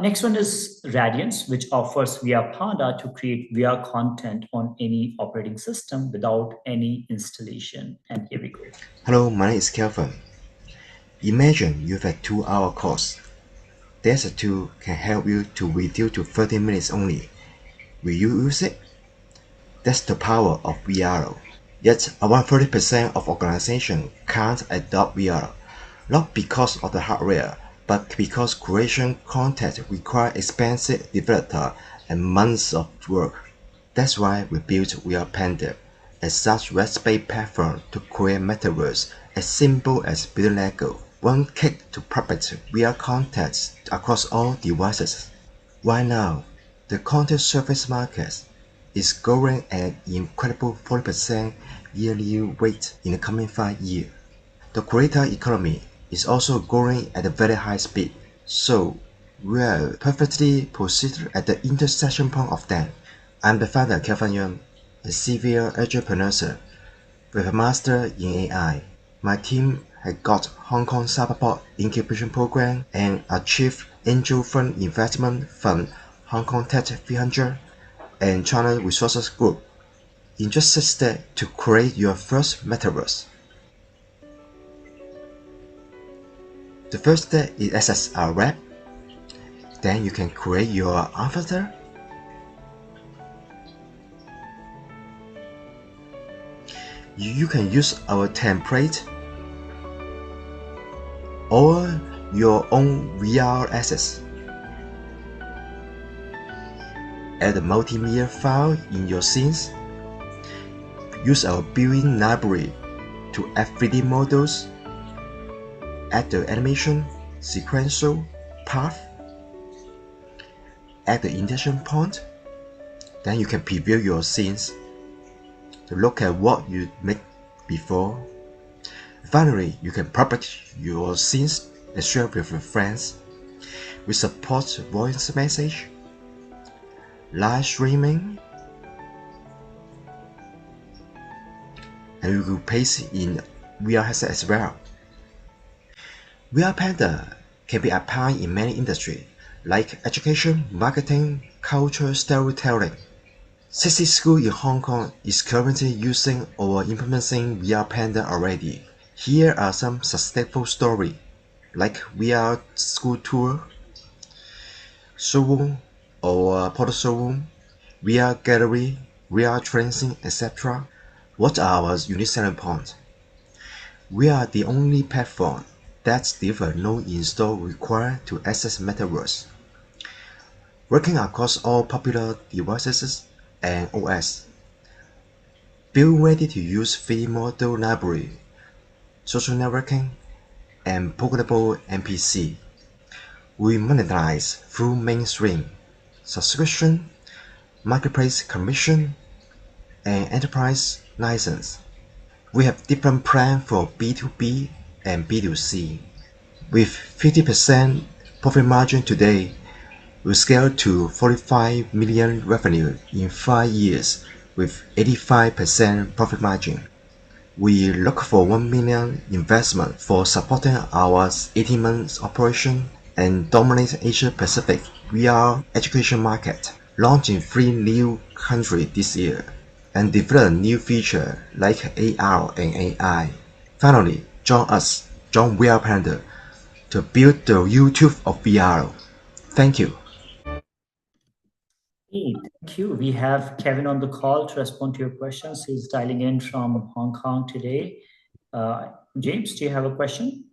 A: Next one is Radiance, which offers VR Panda to create VR content on any operating system without any installation. And here we go.
T: Hello, my name is Kelvin. Imagine you have a 2-hour course. There's a tool can help you to reduce to 30 minutes only. Will you use it? That's the power of VR. Yet around 30% of organizations can't adopt VR, not because of the hardware, but because creation content requires expensive developer and months of work. That's why we built VR Panda, a such web-based platform to create metaverse as simple as building Lego. One click to puppet VR content across all devices. Right now, the content service market is growing at an incredible 40% yearly rate in the coming 5 years. The creator economy is also growing at a very high speed, so we are perfectly positioned at the intersection point of them. I'm the founder Kelvin Young, a severe entrepreneur with a master in AI. My team has got Hong Kong Cyberport Incubation Program and achieved Angel Fund Investment Fund Hong Kong Tech 300 and China Resources Group. In just 6 steps to create your first metaverse. The first step is access our web. Then you can create your avatar. You can use our template or your own VR assets. Add a multimedia file in your scenes. Use our built-in library to add 3D models. Add the animation, sequential, path. Add the intention point. Then you can preview your scenes to look at what you made before. Finally, you can publish your scenes and share with your friends. We support voice message, live streaming, and we will paste in VR headset as well. VR Panda can be applied in many industries like education, marketing, culture, storytelling. 60 schools in Hong Kong is currently using or implementing VR Panda already. Here are some successful stories like VR school tour, showroom or product showroom, VR gallery, VR training, etc. What are our unique selling points? We are the only platform that delivers no install required to access Metaverse, working across all popular devices and OS. Build ready-to-use free model library, social networking, and programmable NPC. We monetize through mainstream, subscription, marketplace commission, and enterprise license. We have different plans for B2B and B2C. With 50% profit margin today, we scale to 45 million revenue in 5 years with 85% profit margin. We look for 1 million investment for supporting our 18 months operation and dominate Asia Pacific VR education market, launching 3 new countries this year, and develop new features like AR and AI. Finally, join VR Panda to build the YouTube of VR. Thank you.
A: Hey, thank you. We have Kevin on the call to respond to your questions. He's dialing in from Hong Kong today. James, do you have a question?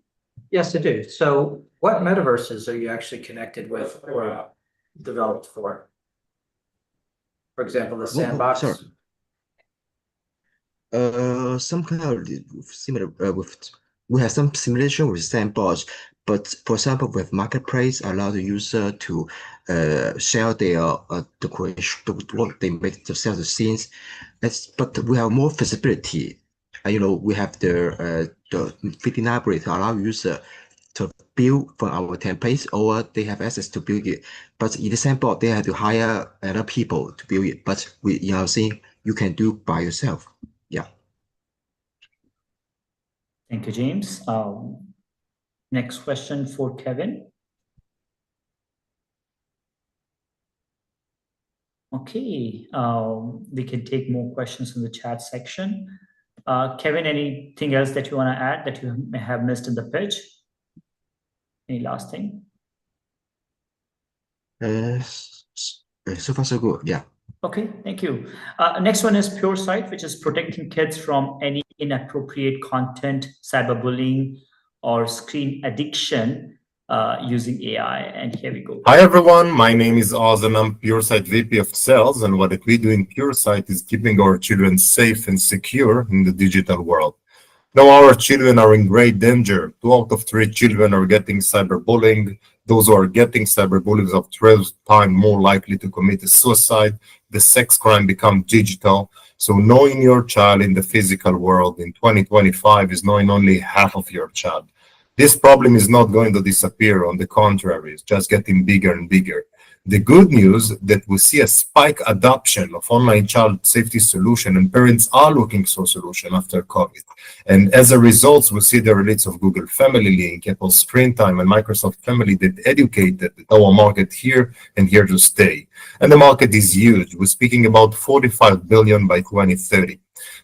S: Yes, I do. So what metaverses are you actually connected with or developed for? For example, the sandbox.
T: Sorry. Some kind of similar with we have some simulation with sandbox, but for example, with marketplace, allow the user to share their decoration, what they make to sell the scenes. But we have more visibility. We have the 3D library to allow user to build from our templates, or they have access to build it. But in the sandbox, they have to hire other people to build it. But with EthAum's, you can do by yourself. Yeah.
A: Thank you, James. Next question for Kevin. Okay, we can take more questions in the chat section. Kevin, anything else that you want to add that you may have missed in the pitch? Any last thing?
T: So far so good. Yeah.
A: Okay, thank you. Next one is PureSight, which is protecting kids from any inappropriate content, cyberbullying, or screen addiction using AI. And here we go.
U: Hi, everyone. My name is Oz, and I'm PureSight VP of Sales. And what we do in PureSight is keeping our children safe and secure in the digital world. Now, our children are in great danger. 2 out of 3 children are getting cyberbullying. Those who are getting cyberbullying are 12 times more likely to commit a suicide. The sex crime becomes digital. So knowing your child in the physical world in 2025 is knowing only half of your child. This problem is not going to disappear. On the contrary, it's just getting bigger and bigger. The good news that we see a spike adoption of online child safety solution, and parents are looking for solution after COVID. And as a result, we see the release of Google Family Link, Apple Screen Time, and Microsoft Family that educated our market here and here to stay. And the market is huge. We're speaking about 45 billion by 2030.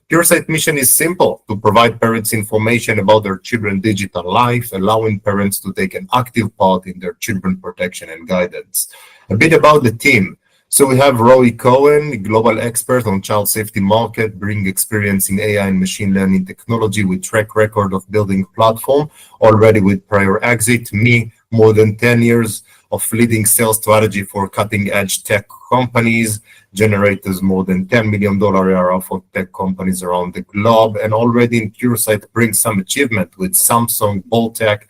U: PureSight mission is simple: to provide parents information about their children's digital life, allowing parents to take an active part in their children's protection and guidance. A bit about the team. So we have Roy Cohen, global expert on child safety market, bring experience in AI and machine learning technology with track record of building platform already with prior exit. Me, more than 10 years of leading sales strategy for cutting edge tech companies, generators more than $10 million ARR for tech companies around the globe, and already in PureSight brings some achievement with Samsung, Boltec,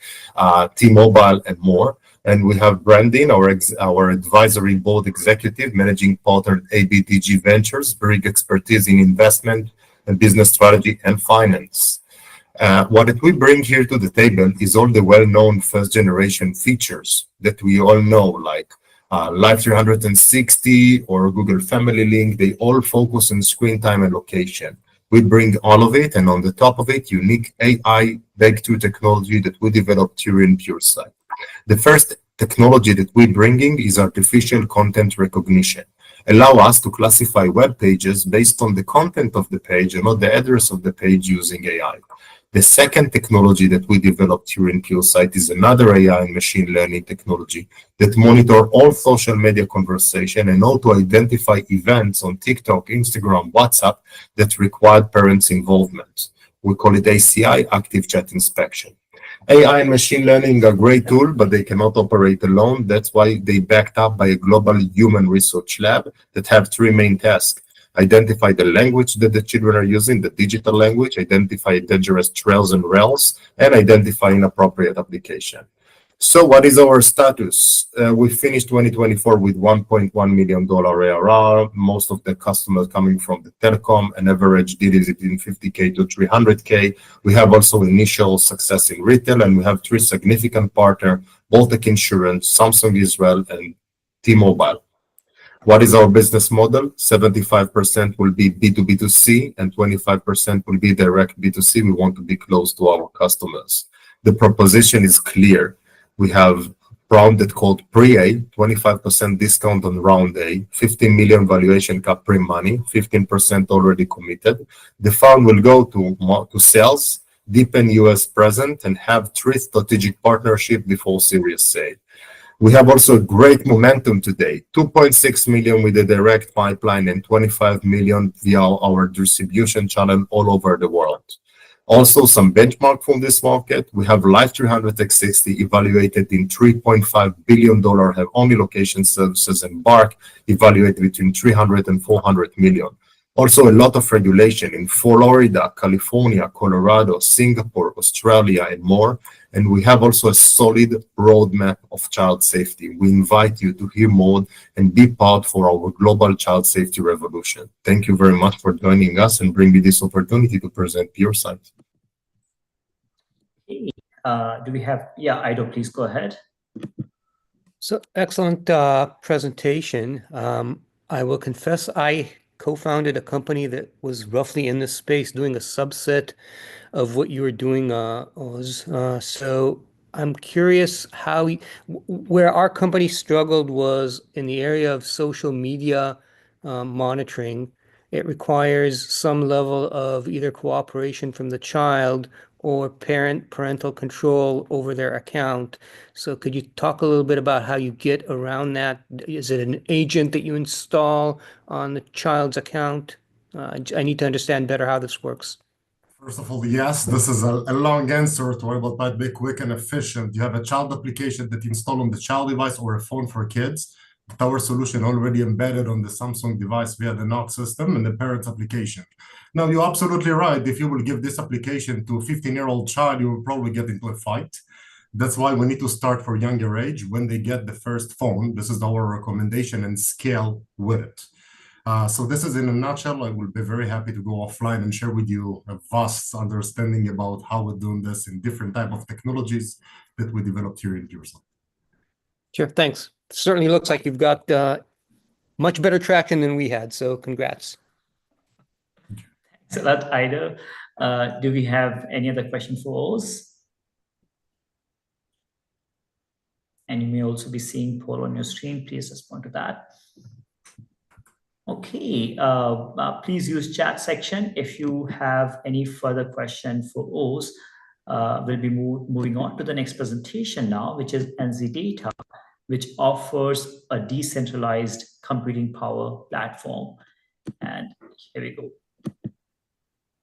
U: T-Mobile, and more. And we have Brandon, our advisory board executive, managing partner at ABTG Ventures, big expertise in investment and business strategy and finance. What we bring here to the table is all the well-known first-generation features that we all know, like Live 360 or Google Family Link. They all focus on screen time and location. We bring all of it, and on the top of it, unique AI breakthrough technology that we developed here in PureSight. The first technology that we're bringing is artificial content recognition. Allow us to classify web pages based on the content of the page and not the address of the page using AI. The second technology that we developed here in PureSight is another AI and machine learning technology that monitor all social media conversation and how to identify events on TikTok, Instagram, WhatsApp that require parents' involvement. We call it ACI, Active Chat Inspection. AI and machine learning are a great tool, but they cannot operate alone. That's why they backed up by a global human research lab that have three main tasks. Identify the language that the children are using, the digital language, identify dangerous trails and rails, and identify inappropriate application. So what is our status? We finished 2024 with $1.1 million ARR, most of the customers coming from the telecom, an average deal is between $50K to $300K. We have also initial success in retail, and we have three significant partners, Baltic Insurance, Samsung Israel, and T-Mobile. What is our business model? 75% will be B2B2C and 25% will be direct B2C. We want to be close to our customers. The proposition is clear. We have round that called pre-A, 25% discount on round A, 15 million valuation cap pre-money, 15% already committed. The fund will go to sales, deepen US presence, and have three strategic partnerships before Series A. We have also great momentum today, 2.6 million with a direct pipeline and 25 million via our distribution channel all over the world. Also, some benchmark from this market. We have Live 360 evaluated in $3.5 billion, have only location services, and Bark evaluated between 300 and 400 million. Also, a lot of regulation in Florida, California, Colorado, Singapore, Australia, and more. And we have also a solid roadmap of child safety. We invite you to hear more and be part for our global child safety revolution. Thank you very much for joining us and bringing this opportunity to present PureSight.
A: Do we have, Ido, please go ahead.
D: So excellent presentation. I will confess I co-founded a company that was roughly in this space doing a subset of what you were doing, Oz. So I'm curious how where our company struggled was in the area of social media monitoring. It requires some level of either cooperation from the child or parental control over their account. So could you talk a little bit about how you get around that? Is it an agent that you install on the child's account? I need to understand better how this works.
U: First of all, yes, this is a long answer to it, but might be quick and efficient. You have a child application that you install on the child device or a phone for kids. With our solution already embedded on the Samsung device via the NOC system and the parent's application. Now, you're absolutely right. If you will give this application to a 15-year-old child, you will probably get into a fight. That's why we need to start for younger age. When they get the first phone, this is our recommendation, and scale with it. So this is in a nutshell. I will be very happy to go offline and share with you a vast understanding about how we're doing this in different type of technologies that we developed here in PureSight.
D: Sure, thanks. Certainly looks like you've got much better traction than we had, so congrats.
A: Thanks a lot, Ido. Do we have any other questions for Oz? And you may also be seeing poll on your screen. Please respond to that. Okay, please use chat section if you have any further question for Oz. We'll be moving on to the next presentation now, which is NZ Data, which offers a decentralized computing power platform. And here we go.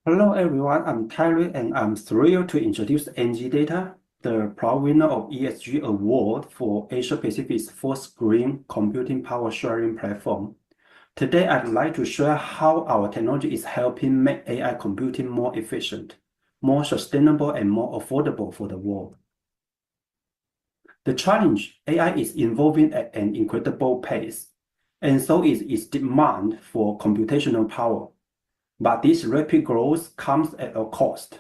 E: Hello everyone, I'm Kyrie and I'm thrilled to introduce NZ Data, the proud winner of ESG Award for Asia Pacific's first green computing power sharing platform. Today, I'd like to share how our technology is helping make AI computing more efficient, more sustainable, and more affordable for the world. The challenge, AI is evolving at an incredible pace, and so is its demand for computational power. But this rapid growth comes at a cost,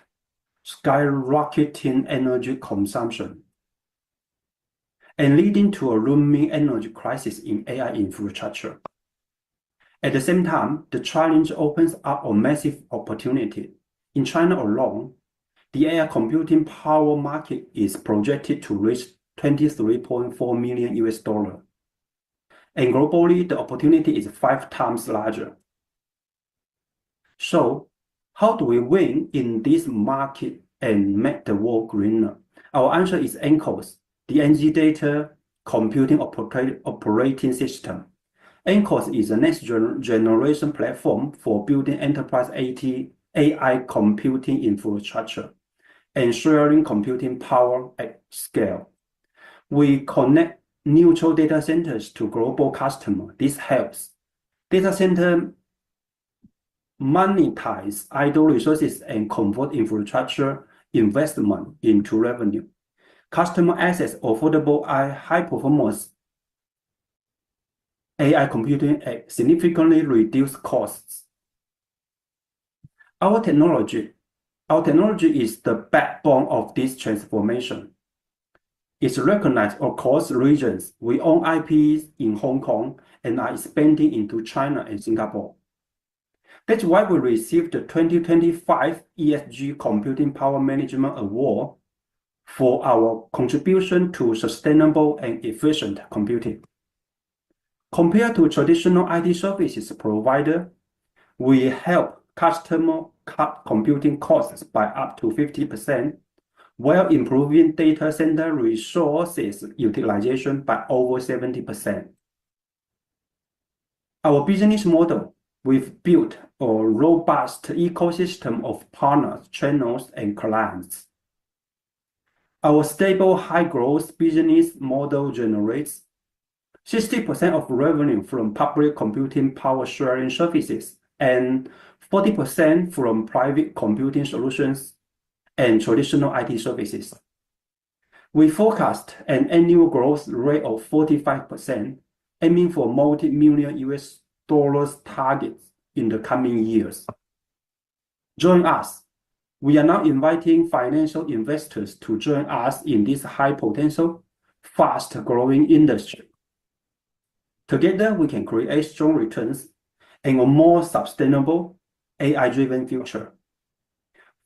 E: skyrocketing energy consumption, and leading to a looming energy crisis in AI infrastructure. At the same time, the challenge opens up a massive opportunity. In China alone, the AI computing power market is projected to reach $23.4 million US. And globally, the opportunity is 5 times larger. So, how do we win in this market and make the world greener? Our answer is ENCOS, the Energy Data Computing Operating System. ENCOS is a next generation platform for building enterprise AI computing infrastructure and sharing computing power at scale. We connect neutral data centers to global customers. This helps data center monetize idle resources and convert infrastructure investment into revenue. Customer access affordable high performance AI computing at significantly reduced costs. Our technology is the backbone of this transformation. It's recognized across regions. We own IPs in Hong Kong and are expanding into China and Singapore. That's why we received the 2025 ESG Computing Power Management Award for our contribution to sustainable and efficient computing. Compared to traditional IT services provider, we help customers cut computing costs by up to 50%, while improving data center resources utilization by over 70%. Our business model, we've built a robust ecosystem of partners, channels, and clients. Our stable high-growth business model generates 60% of revenue from public computing power sharing services and 40% from private computing solutions and traditional IT services. We forecast an annual growth rate of 45%, aiming for multi-million US dollars targets in the coming years. Join us. We are now inviting financial investors to join us in this high-potential, fast-growing industry. Together, we can create strong returns and a more sustainable AI-driven future.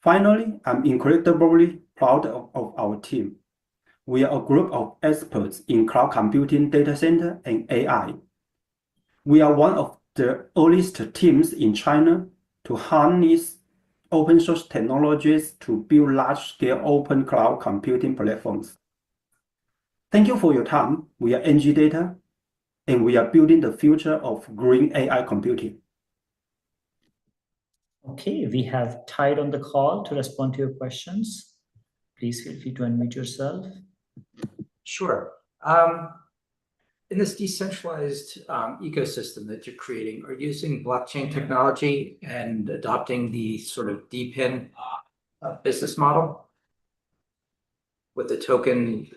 E: Finally, I'm incredibly proud of our team. We are a group of experts in cloud computing, data center, and AI. We are one of the earliest teams in China to harness open source technologies to build large-scale open cloud computing platforms. Thank you for your time. We are NG Data, and we are building the future of green AI computing.
A: Okay, we have Tide on the call to respond to your questions. Please feel free to unmute yourself.
S: Sure. In this decentralized ecosystem that you're creating, are you using blockchain technology and adopting the sort of DePIN business model with the token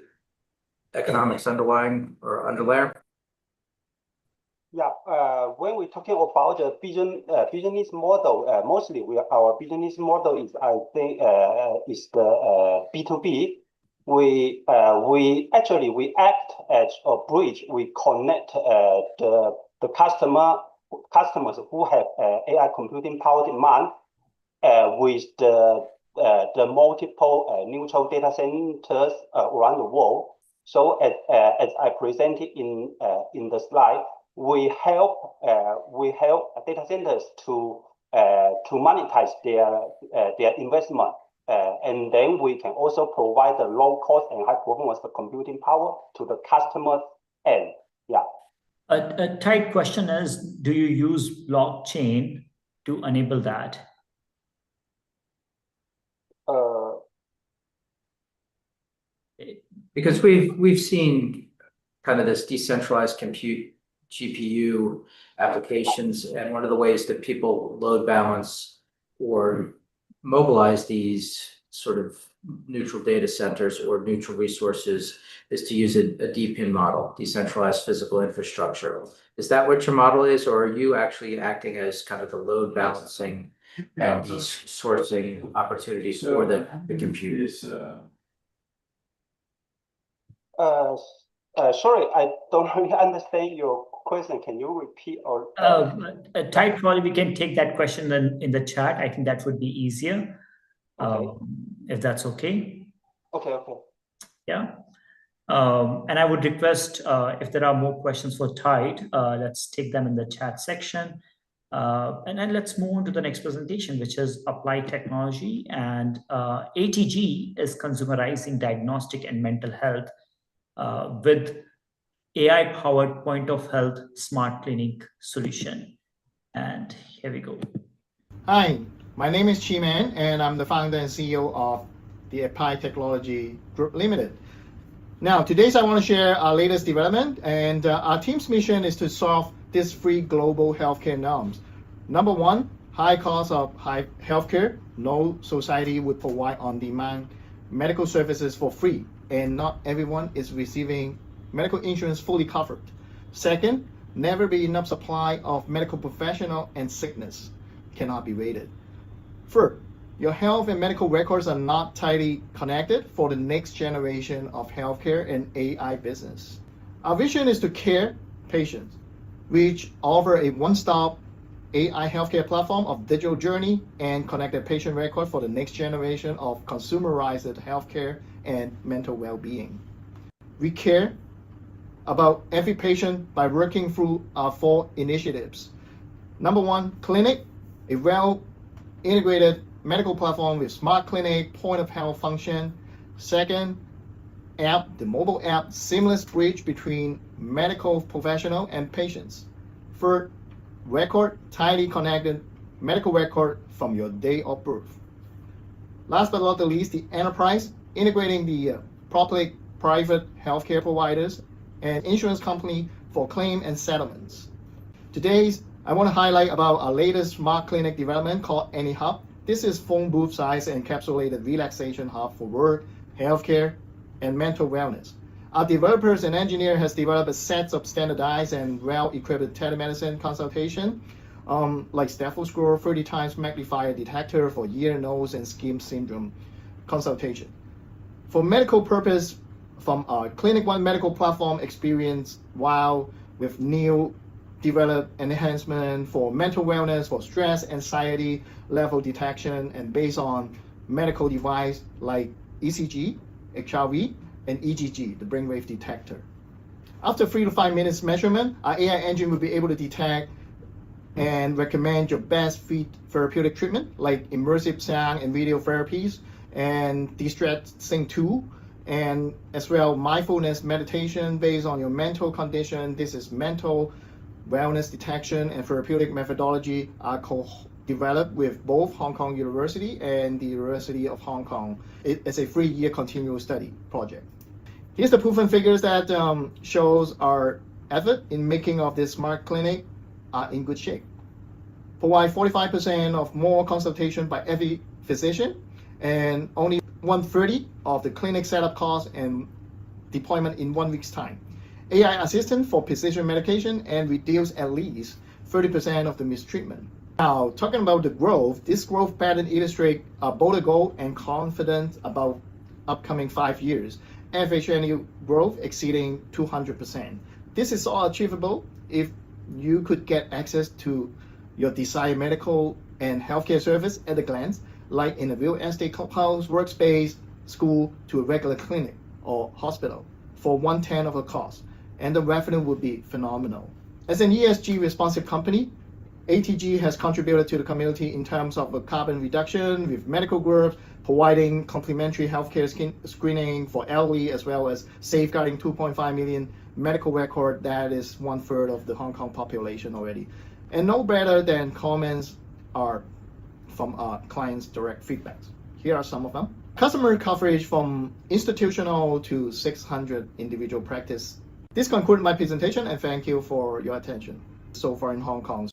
S: economics underlying or underlayer?
G: Yeah, when we're talking about the business model, mostly our business model is, I think, is the B2B. We act as a bridge. We connect the customers who have AI computing power demand with the multiple neutral data centers around the world. So as I presented in the slide, we help data centers to monetize their investment. And then we can also provide the low cost and high performance computing power to the customer end. Yeah.
A: A tight question is, do you use blockchain to enable that?
S: Because we've seen kind of this decentralized compute GPU applications, and one of the ways that people load balance or mobilize these sort of neutral data centers or neutral resources is to use a DPIN model, decentralized physical infrastructure. Is that what your model is, or are you actually acting as kind of the load balancing and the sourcing opportunities for the compute?
G: Sorry, I don't really understand your question. Can you repeat or?
A: Tide, probably we can take that question in the chat. I think that would be easier, if that's okay.
G: Okay.
A: Yeah. And I would request if there are more questions for Tide, let's take them in the chat section. And then let's move on to the next presentation, which is applied technology. And ATG is consumerizing diagnostic and mental health with AI-powered point of health smart clinic solution. And here we go.
J: Hi, my name is Chi Man, and I'm the founder and CEO of the Applied Technology Group Limited. Now, today I want to share our latest development, and our team's mission is to solve these three global healthcare norms. Number one, high cost of high healthcare. No society would provide on-demand medical services for free, and not everyone is receiving medical insurance fully covered. Second, never be enough supply of medical professional, and sickness cannot be rated. Third, your health and medical records are not tightly connected for the next generation of healthcare and AI business. Our vision is to care patients, which offer a one-stop AI healthcare platform of digital journey and connected patient record for the next generation of consumerized healthcare and mental well-being. We care about every patient by working through our four initiatives. Number one, clinic, a well-integrated medical platform with smart clinic, point of health function. Second, app, the mobile app, seamless bridge between medical professional and patients. Third, record, tightly connected medical record from your day of birth. Last but not the least, the enterprise, integrating the public-private healthcare providers and insurance company for claim and settlements. Today, I want to highlight about our latest smart clinic development called AnyHub. This is phone booth size encapsulated relaxation hub for work, healthcare, and mental wellness. Our developers and engineer has developed a set of standardized and well-equipped telemedicine consultation, like stethoscope, 30 times magnifier detector for ear, nose, and skin syndrome consultation. For medical purpose, from our Clinic One medical platform experience, while with new developed enhancement for mental wellness, for stress, anxiety level detection, and based on medical device like ECG, HRV, and EGG, the brainwave detector. After 3 to 5 minutes measurement, our AI engine will be able to detect and recommend your best fit therapeutic treatment, like immersive sound and video therapies, and distressing tool, and as well mindfulness meditation based on your mental condition. This is mental wellness detection and therapeutic methodology are co-developed with both Hong Kong University and the University of Hong Kong. It's a 3-year continuous study project. Here's the proven figures that shows our effort in making of this smart clinic are in good shape. Provide 45% of more consultation by every physician, and only 1/30 of the clinic setup cost and deployment in 1 week's time. AI assistant for precision medication and reduce at least 30% of the mistreatment. Now, talking about the growth, this growth pattern illustrates a bolder goal and confidence about upcoming 5 years. Average annual growth exceeding 200%. This is all achievable if you could get access to your desired medical and healthcare service at a glance, like in a real estate house, workspace, school, to a regular clinic or hospital for 1/10 of the cost, and the revenue would be phenomenal. As an ESG responsive company, ATG has contributed to the community in terms of carbon reduction with medical groups, providing complimentary healthcare screening for elderly, as well as safeguarding 2.5 million medical record. That is 1/3 of the Hong Kong population already. And no better than comments are from our clients' direct feedbacks. Here are some of them. Customer coverage from institutional to 600 individual practice. This concludes my presentation, and thank you for your attention so far in Hong Kong.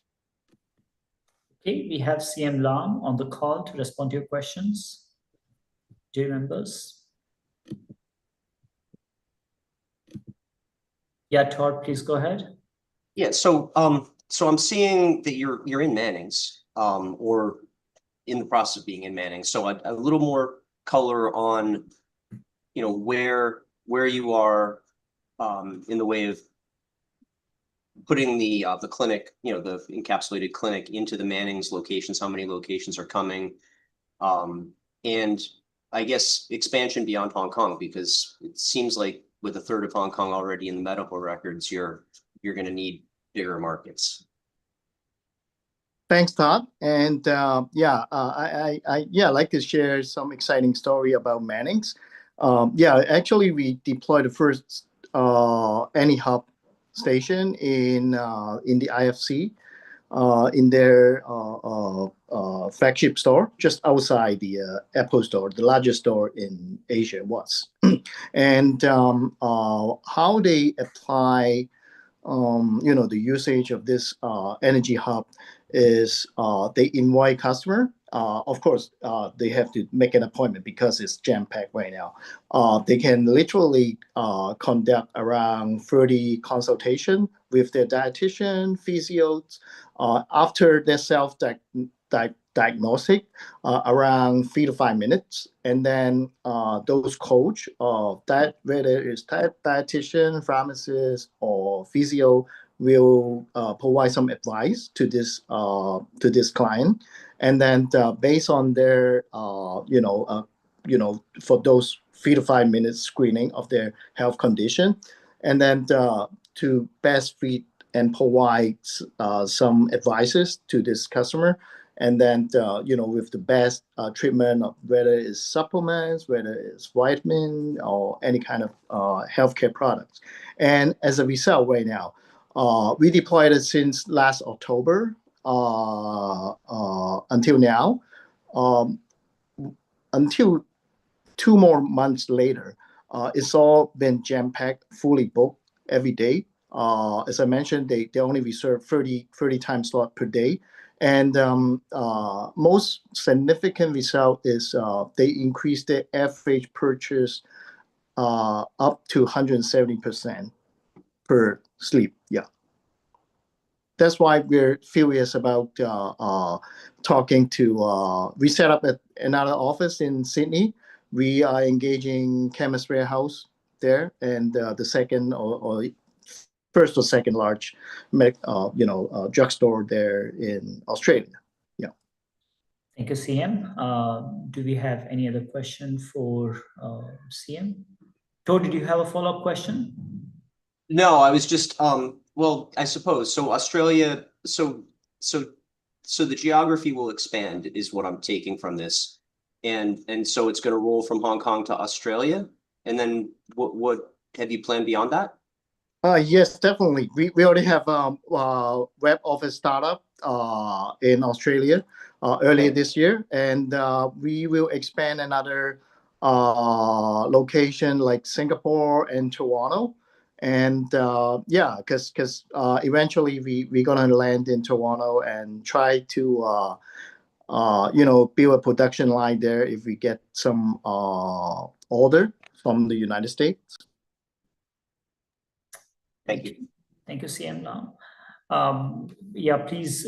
A: Okay, we have CM Lam on the call to respond to your questions. jury members? Yeah, Todd, please go ahead.
C: Yeah, so I'm seeing that you're in Manning's, or in the process of being in Manning's. So a little more color on, where you are in the way of putting the clinic, the encapsulated clinic into the Manning's locations, how many locations are coming, and I guess expansion beyond Hong Kong, because it seems like with a third of Hong Kong already in the medical records, you're going to need bigger markets.
J: Thanks, Todd. And I like to share some exciting story about Manning's. Actually, we deployed the first AnyHub station in the IFC, in their flagship store just outside the Apple store, the largest store in Asia was. And how they apply the usage of this energy hub is they invite customer. Of course, they have to make an appointment because it's jam-packed right now. They can literally conduct around 30 consultation with their dietitian, physios, after their self-diagnostic, around 3 to 5 minutes. And then those coach, that whether it's dietitian, pharmacist, or physio, will provide some advice to this client, and then based on their for those 3 to 5 minutes screening of their health condition, and then to best fit and provide some advices to this customer, and then with the best treatment of whether it's supplements, whether it's vitamin, or any kind of healthcare products. And as a result, right now, we deployed it since last October until now. Until 2 more months later, it's all been jam-packed, fully booked every day. As I mentioned, they only reserve 30 time slot per day. And most significant result is they increased their average purchase up to 170% per sleep. Yeah. That's why we're furious about talking to, we set up another office in Sydney. We are engaging Chemist Warehouse there, and the second or first or second large drugstore there in Australia. Yeah.
A: Thank you, CM. Do we have any other question for CM? Todd, did you have a follow-up question?
C: No, I was just well, I suppose so. Australia, so the geography will expand, is what I'm taking from this, and so it's going to roll from Hong Kong to Australia, and then what have you planned beyond that?
J: Yes, definitely. We already have web office startup in Australia earlier this year, and we will expand another location like Singapore and Toronto. And because eventually we're gonna land in Toronto and try to build a production line there if we get some order from the United States.
C: Thank you.
A: Thank you, CM. Now, please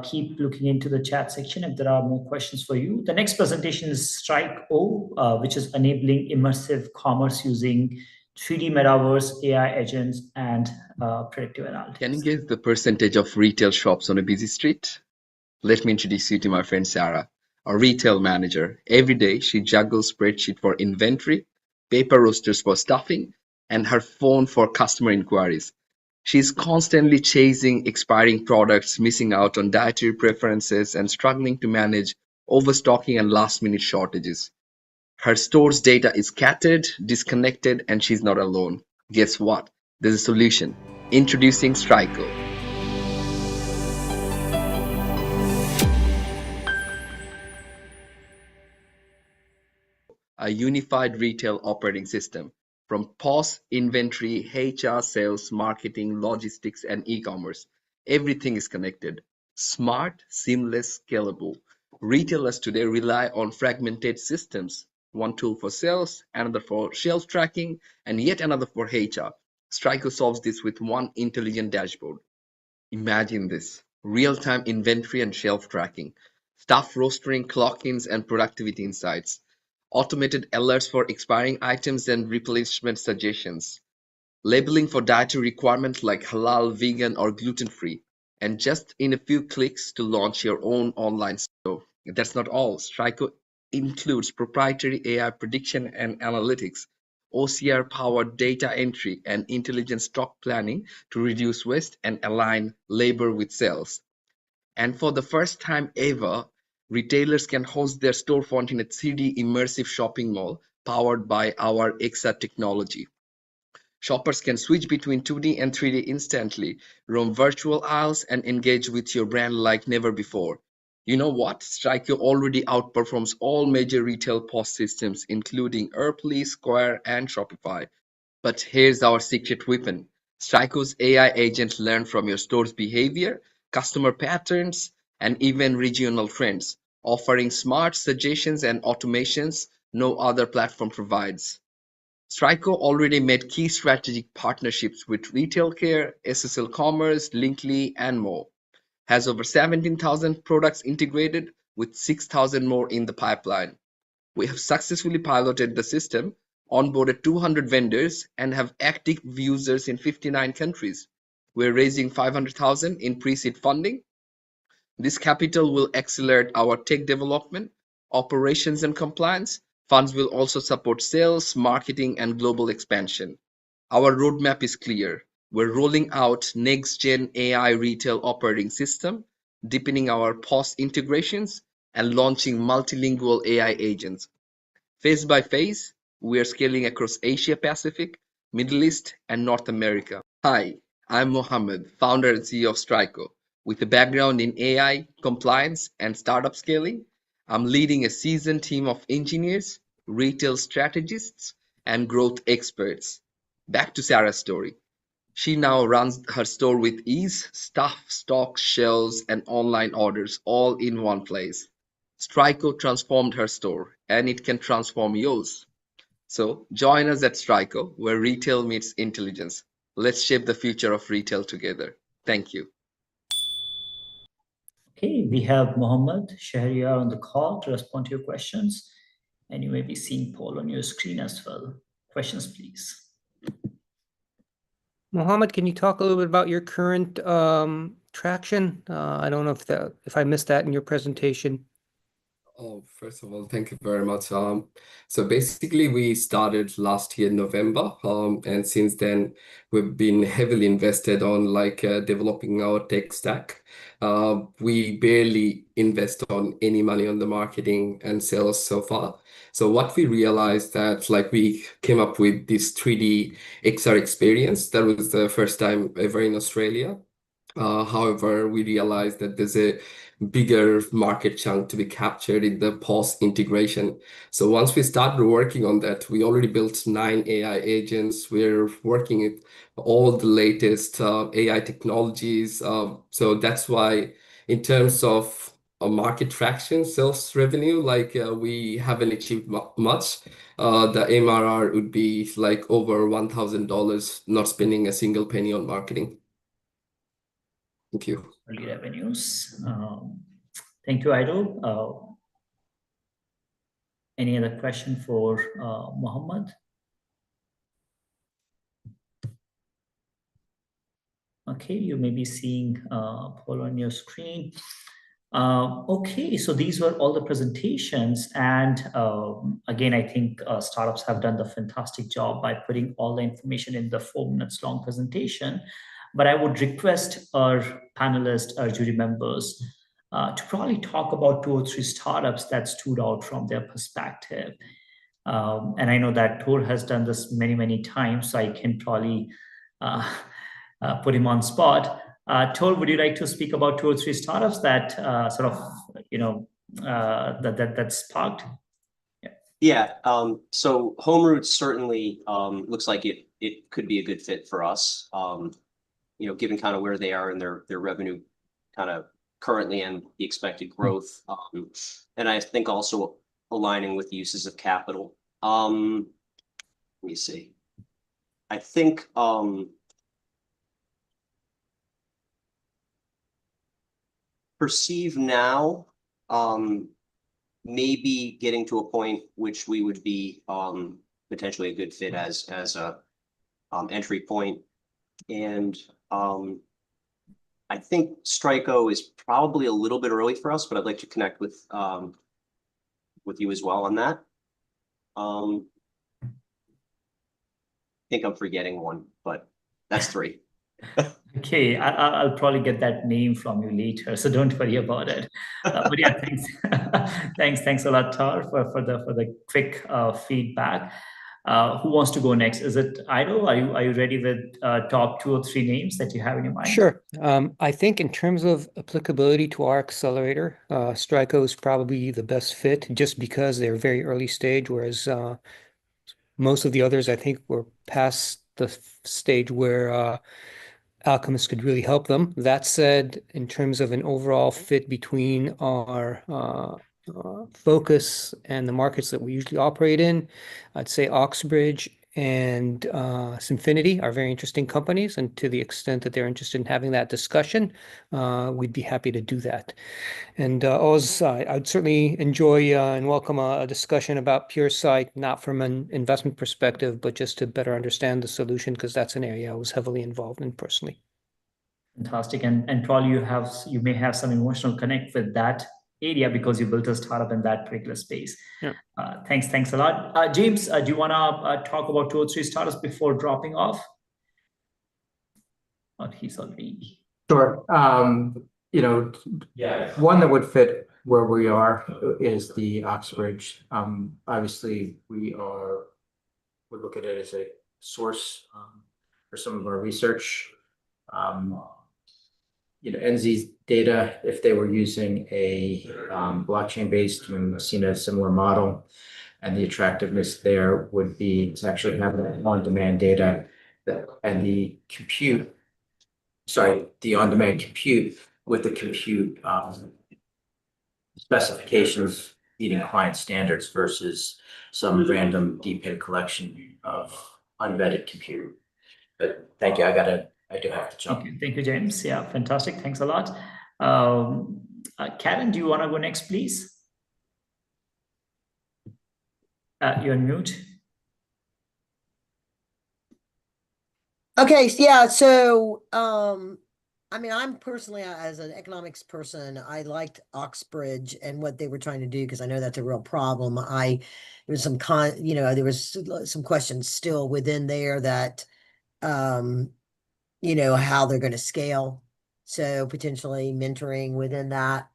A: keep looking into the chat section if there are more questions for you. The next presentation is Strike-O, which is enabling immersive commerce using 3D metaverse, AI agents, and predictive analytics.
B: Can you guess the percentage of retail shops on a busy street? Let me introduce you to my friend Sarah, a retail manager. Every day, she juggles spreadsheet for inventory, paper rosters for stuffing, and her phone for customer inquiries. She's constantly chasing expiring products, missing out on dietary preferences, and struggling to manage overstocking and last-minute shortages. Her store's data is scattered, disconnected, and she's not alone. Guess what? There's a solution. Introducing Strike-O. A unified retail operating system. From POS, inventory, HR, sales, marketing, logistics, and e-commerce. Everything is connected. Smart, seamless, scalable. Retailers today rely on fragmented systems, one tool for sales, another for shelf tracking, and yet another for HR. Strico solves this with one intelligent dashboard. Imagine this: real-time inventory and shelf tracking, staff rostering, clock-ins, and productivity insights, automated alerts for expiring items and replenishment suggestions, labeling for dietary requirements like halal, vegan, or gluten-free, and just in a few clicks to launch your own online store. That's not all. Strico includes proprietary AI prediction and analytics, OCR-powered data entry, and intelligent stock planning to reduce waste and align labor with sales. And for the first time ever, retailers can host their storefront in a 3D immersive shopping mall powered by our XR technology. Shoppers can switch between 2D and 3D instantly, roam virtual aisles, and engage with your brand like never before. You know what? Strico already outperforms all major retail POS systems, including Airplay, Square, and Shopify. But here's our secret weapon. Strico's AI agents learn from your store's behavior, customer patterns, and even regional trends, offering smart suggestions and automations no other platform provides. Strico already made key strategic partnerships with Retail Care, SSL Commerce, Linkly, and more. Has over 17,000 products integrated, with 6,000 more in the pipeline. We have successfully piloted the system, onboarded 200 vendors, and have active users in 59 countries. We're raising 500,000 in pre-seed funding. This capital will accelerate our tech development, operations, and compliance. Funds will also support sales, marketing, and global expansion. Our roadmap is clear. We're rolling out next-gen AI retail operating system, deepening our POS integrations, and launching multilingual AI agents. Phase by phase, we are scaling across Asia Pacific, Middle East, and North America. Hi, I'm Mohammed, founder and CEO of Strico. With a background in AI, compliance, and startup scaling, I'm leading a seasoned team of engineers, retail strategists, and growth experts. Back to Sarah's story. She now runs her store with ease, staff, stock, shelves, and online orders all in one place. Strico transformed her store, and it can transform yours. So join us at Strico, where retail meets intelligence. Let's shape the future of retail together. Thank you.
A: Okay, we have Mohammed Shahriar on the call to respond to your questions. And you may be seeing Paul on your screen as well. Questions, please.
D: Mohammed, can you talk a little bit about your current traction? I don't know if I missed that in your presentation.
I: Oh, first of all, thank you very much. So basically, we started last year, November, and since then, we've been heavily invested on developing our tech stack. We barely invest on any money on the marketing and sales so far. So what we realized that we came up with this 3D XR experience. That was the first time ever in Australia. However, we realized that there's a bigger market chunk to be captured in the POS integration. So once we started working on that, we already built 9 AI agents. We're working with all the latest AI technologies. So that's why in terms of market traction, sales revenue, we haven't achieved much. The MRR would be over $1,000, not spending a single penny on marketing. Thank you.
A: Early revenues. Thank you, Aido. Any other question for Mohammed? Okay, you may be seeing Paul on your screen. Okay, so these were all the presentations. And again, I think startups have done the fantastic job by putting all the information in the 4 minutes long presentation. But I would request our panelists, our jury members, to probably talk about 2 or 3 startups that stood out from their perspective. And I know that Tor has done this many, many times, so I can probably put him on spot. Tor, would you like to speak about 2 or 3 startups that that sparked?
C: Yeah. So HomeRoots certainly looks like it could be a good fit for us. Given kind of where they are in their revenue kind of currently and the expected growth. And I think also aligning with uses of capital. Let me see. I think Perceive now maybe getting to a point which we would be potentially a good fit as a entry point. And I think Striko is probably a little bit early for us, but I'd like to connect with you as well on that. I think I'm forgetting one, but that's 3.
A: Okay, I'll probably get that name from you later, so don't worry about it. But yeah, thanks, thanks a lot, Tar, for the quick feedback. Who wants to go next? Is it Ido? Are you ready with top 2 or 3 names that you have in your mind?
D: Sure. I think in terms of applicability to our accelerator, Striko is probably the best fit just because they're very early stage, whereas most of the others, I think, were past the stage where Alchemist could really help them. That said, in terms of an overall fit between our focus and the markets that we usually operate in, I'd say Oxbridge and Symfinity are very interesting companies, and to the extent that they're interested in having that discussion, we'd be happy to do that. And I'd certainly enjoy and welcome a discussion about PureSight, not from an investment perspective, but just to better understand the solution, because that's an area I was heavily involved in personally.
A: Fantastic, and probably you may have some emotional connect with that area because you built a startup in that particular space.
D: Yeah.
A: Thanks a lot. James, do you want to talk about 2 or 3 startups before dropping off? Or he's already.
S: Sure. You know, one that would fit where we are is the Oxbridge. Obviously, we look at it as a source for some of our research. You know, NZ's data, if they were using a blockchain-based, we've seen a similar model, and the attractiveness there would be to actually have on-demand data and the on-demand compute with the compute specifications meeting client standards versus some random depend collection of unvetted compute. But thank you. I do have to jump.
A: Thank you, James. Yeah, fantastic. Thanks a lot. Karen, do you want to go next, please? You're on mute.
F: Okay, yeah, so I mean, I'm personally, as an economics person, I liked Oxbridge and what they were trying to do because I know that's a real problem. There was some there was some questions still within there that how they're going to scale. So potentially mentoring within that.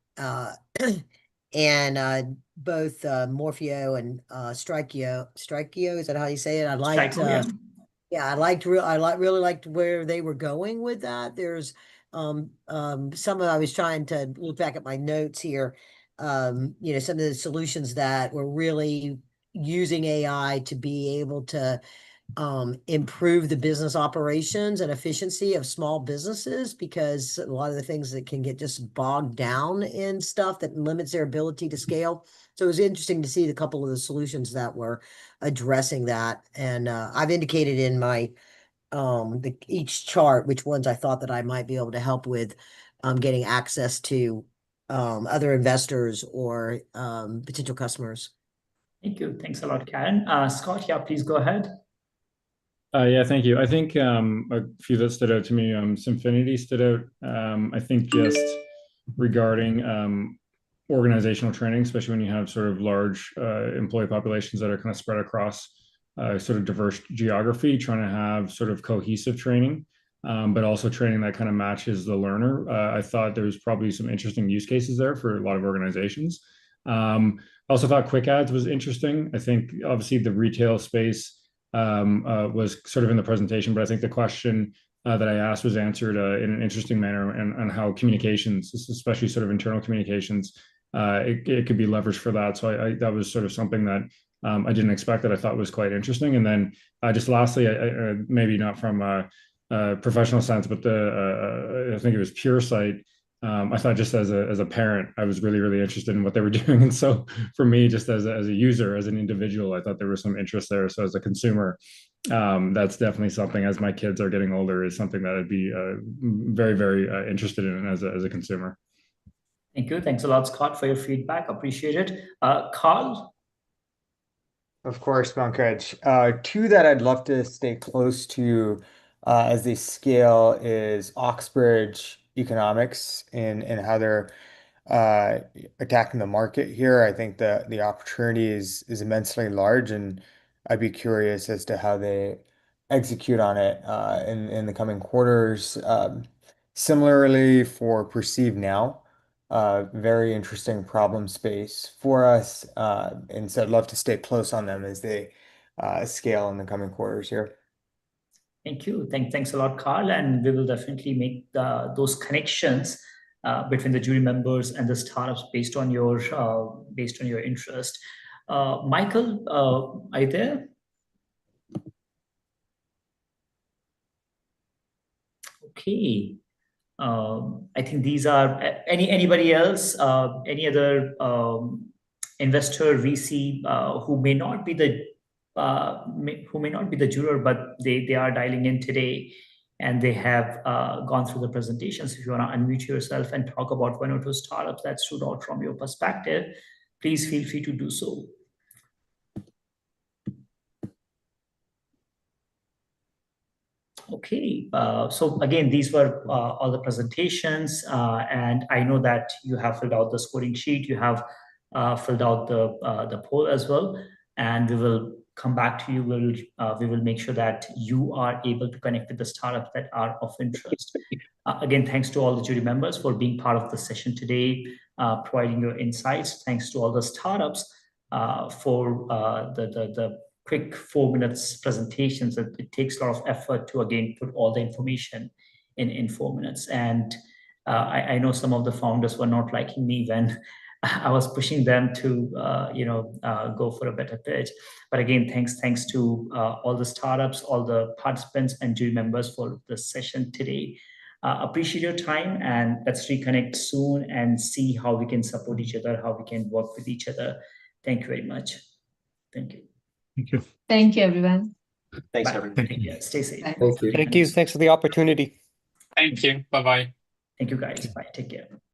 F: And both Morpheo and Strikio, is that how you say it? I liked really liked where they were going with that. There's I was trying to look back at my notes here. Some of the solutions that were really using AI to be able to improve the business operations and efficiency of small businesses, because a lot of the things that can get just bogged down in stuff that limits their ability to scale. So it was interesting to see the couple of the solutions that were addressing that. And I've indicated in my each chart which ones I thought that I might be able to help with getting access to other investors or potential customers.
A: Thank you. Thanks a lot, Karen. Scott, yeah, please go ahead.
H: Yeah, thank you. I think a few that stood out to me, Symfinity stood out. I think just regarding organizational training, especially when you have sort of large employee populations that are kind of spread across sort of diverse geography, trying to have sort of cohesive training, but also training that kind of matches the learner. I thought there was probably some interesting use cases there for a lot of organizations. I also thought Quick Ads was interesting. I think obviously the retail space was sort of in the presentation, but I think the question that I asked was answered in an interesting manner, and how communications, especially sort of internal communications, it could be leveraged for that. So that was sort of something that I didn't expect, that I thought was quite interesting. And then just lastly, maybe not from a professional sense, but I think it was PureSight. I thought just as a parent, I was really interested in what they were doing. And so for me, just as a user, as an individual, I thought there was some interest there. So as a consumer, that's definitely something, as my kids are getting older, is something that I'd be very interested in as a consumer.
A: Thank you. Thanks a lot, Scott, for your feedback. Appreciate it. Carl?
K: Of course, Pankaj. Two that I'd love to stay close to as they scale is Oxbridge Economics and how they're attacking the market here. I think the opportunity is immensely large, and I'd be curious as to how they execute on it in the coming quarters. Similarly for Perceive Now, very interesting problem space for us, and so I'd love to stay close on them as they scale in the coming quarters here.
A: Thank you. Thanks a lot, Carl. And we will definitely make those connections between the jury members and the startups based on your interest. Michael, are you there? Okay. I think these are anybody else, any other investor, VC who may not be the juror, but they are dialing in today, and they have gone through the presentations. If you want to unmute yourself and talk about one or two startups that stood out from your perspective, please feel free to do so. Okay, so again, these were all the presentations, and I know that you have filled out the scoring sheet, you have filled out the poll as well, and we will come back to you. We will make sure that you are able to connect with the startups that are of interest. Again, thanks to all the jury members for being part of the session today, providing your insights. Thanks to all the startups for the quick 4 minutes presentations. It takes a lot of effort to, again, put all the information in 4 minutes. And I know some of the founders were not liking me when I was pushing them to go for a better pitch. But again, thanks to all the startups, all the participants and jury members for the session today. Appreciate your time, and let's reconnect soon and see how we can support each other, how we can work with each other. Thank you very much. Thank you.
O: Thank you.
V: Thank you, everyone.
C: Thanks, everyone.
A: Yeah, stay safe.
I: Thank you.
D: Thank you. Thanks for the opportunity.
V: Thank you. Bye-bye.
A: Thank you, guys. Bye. Take care.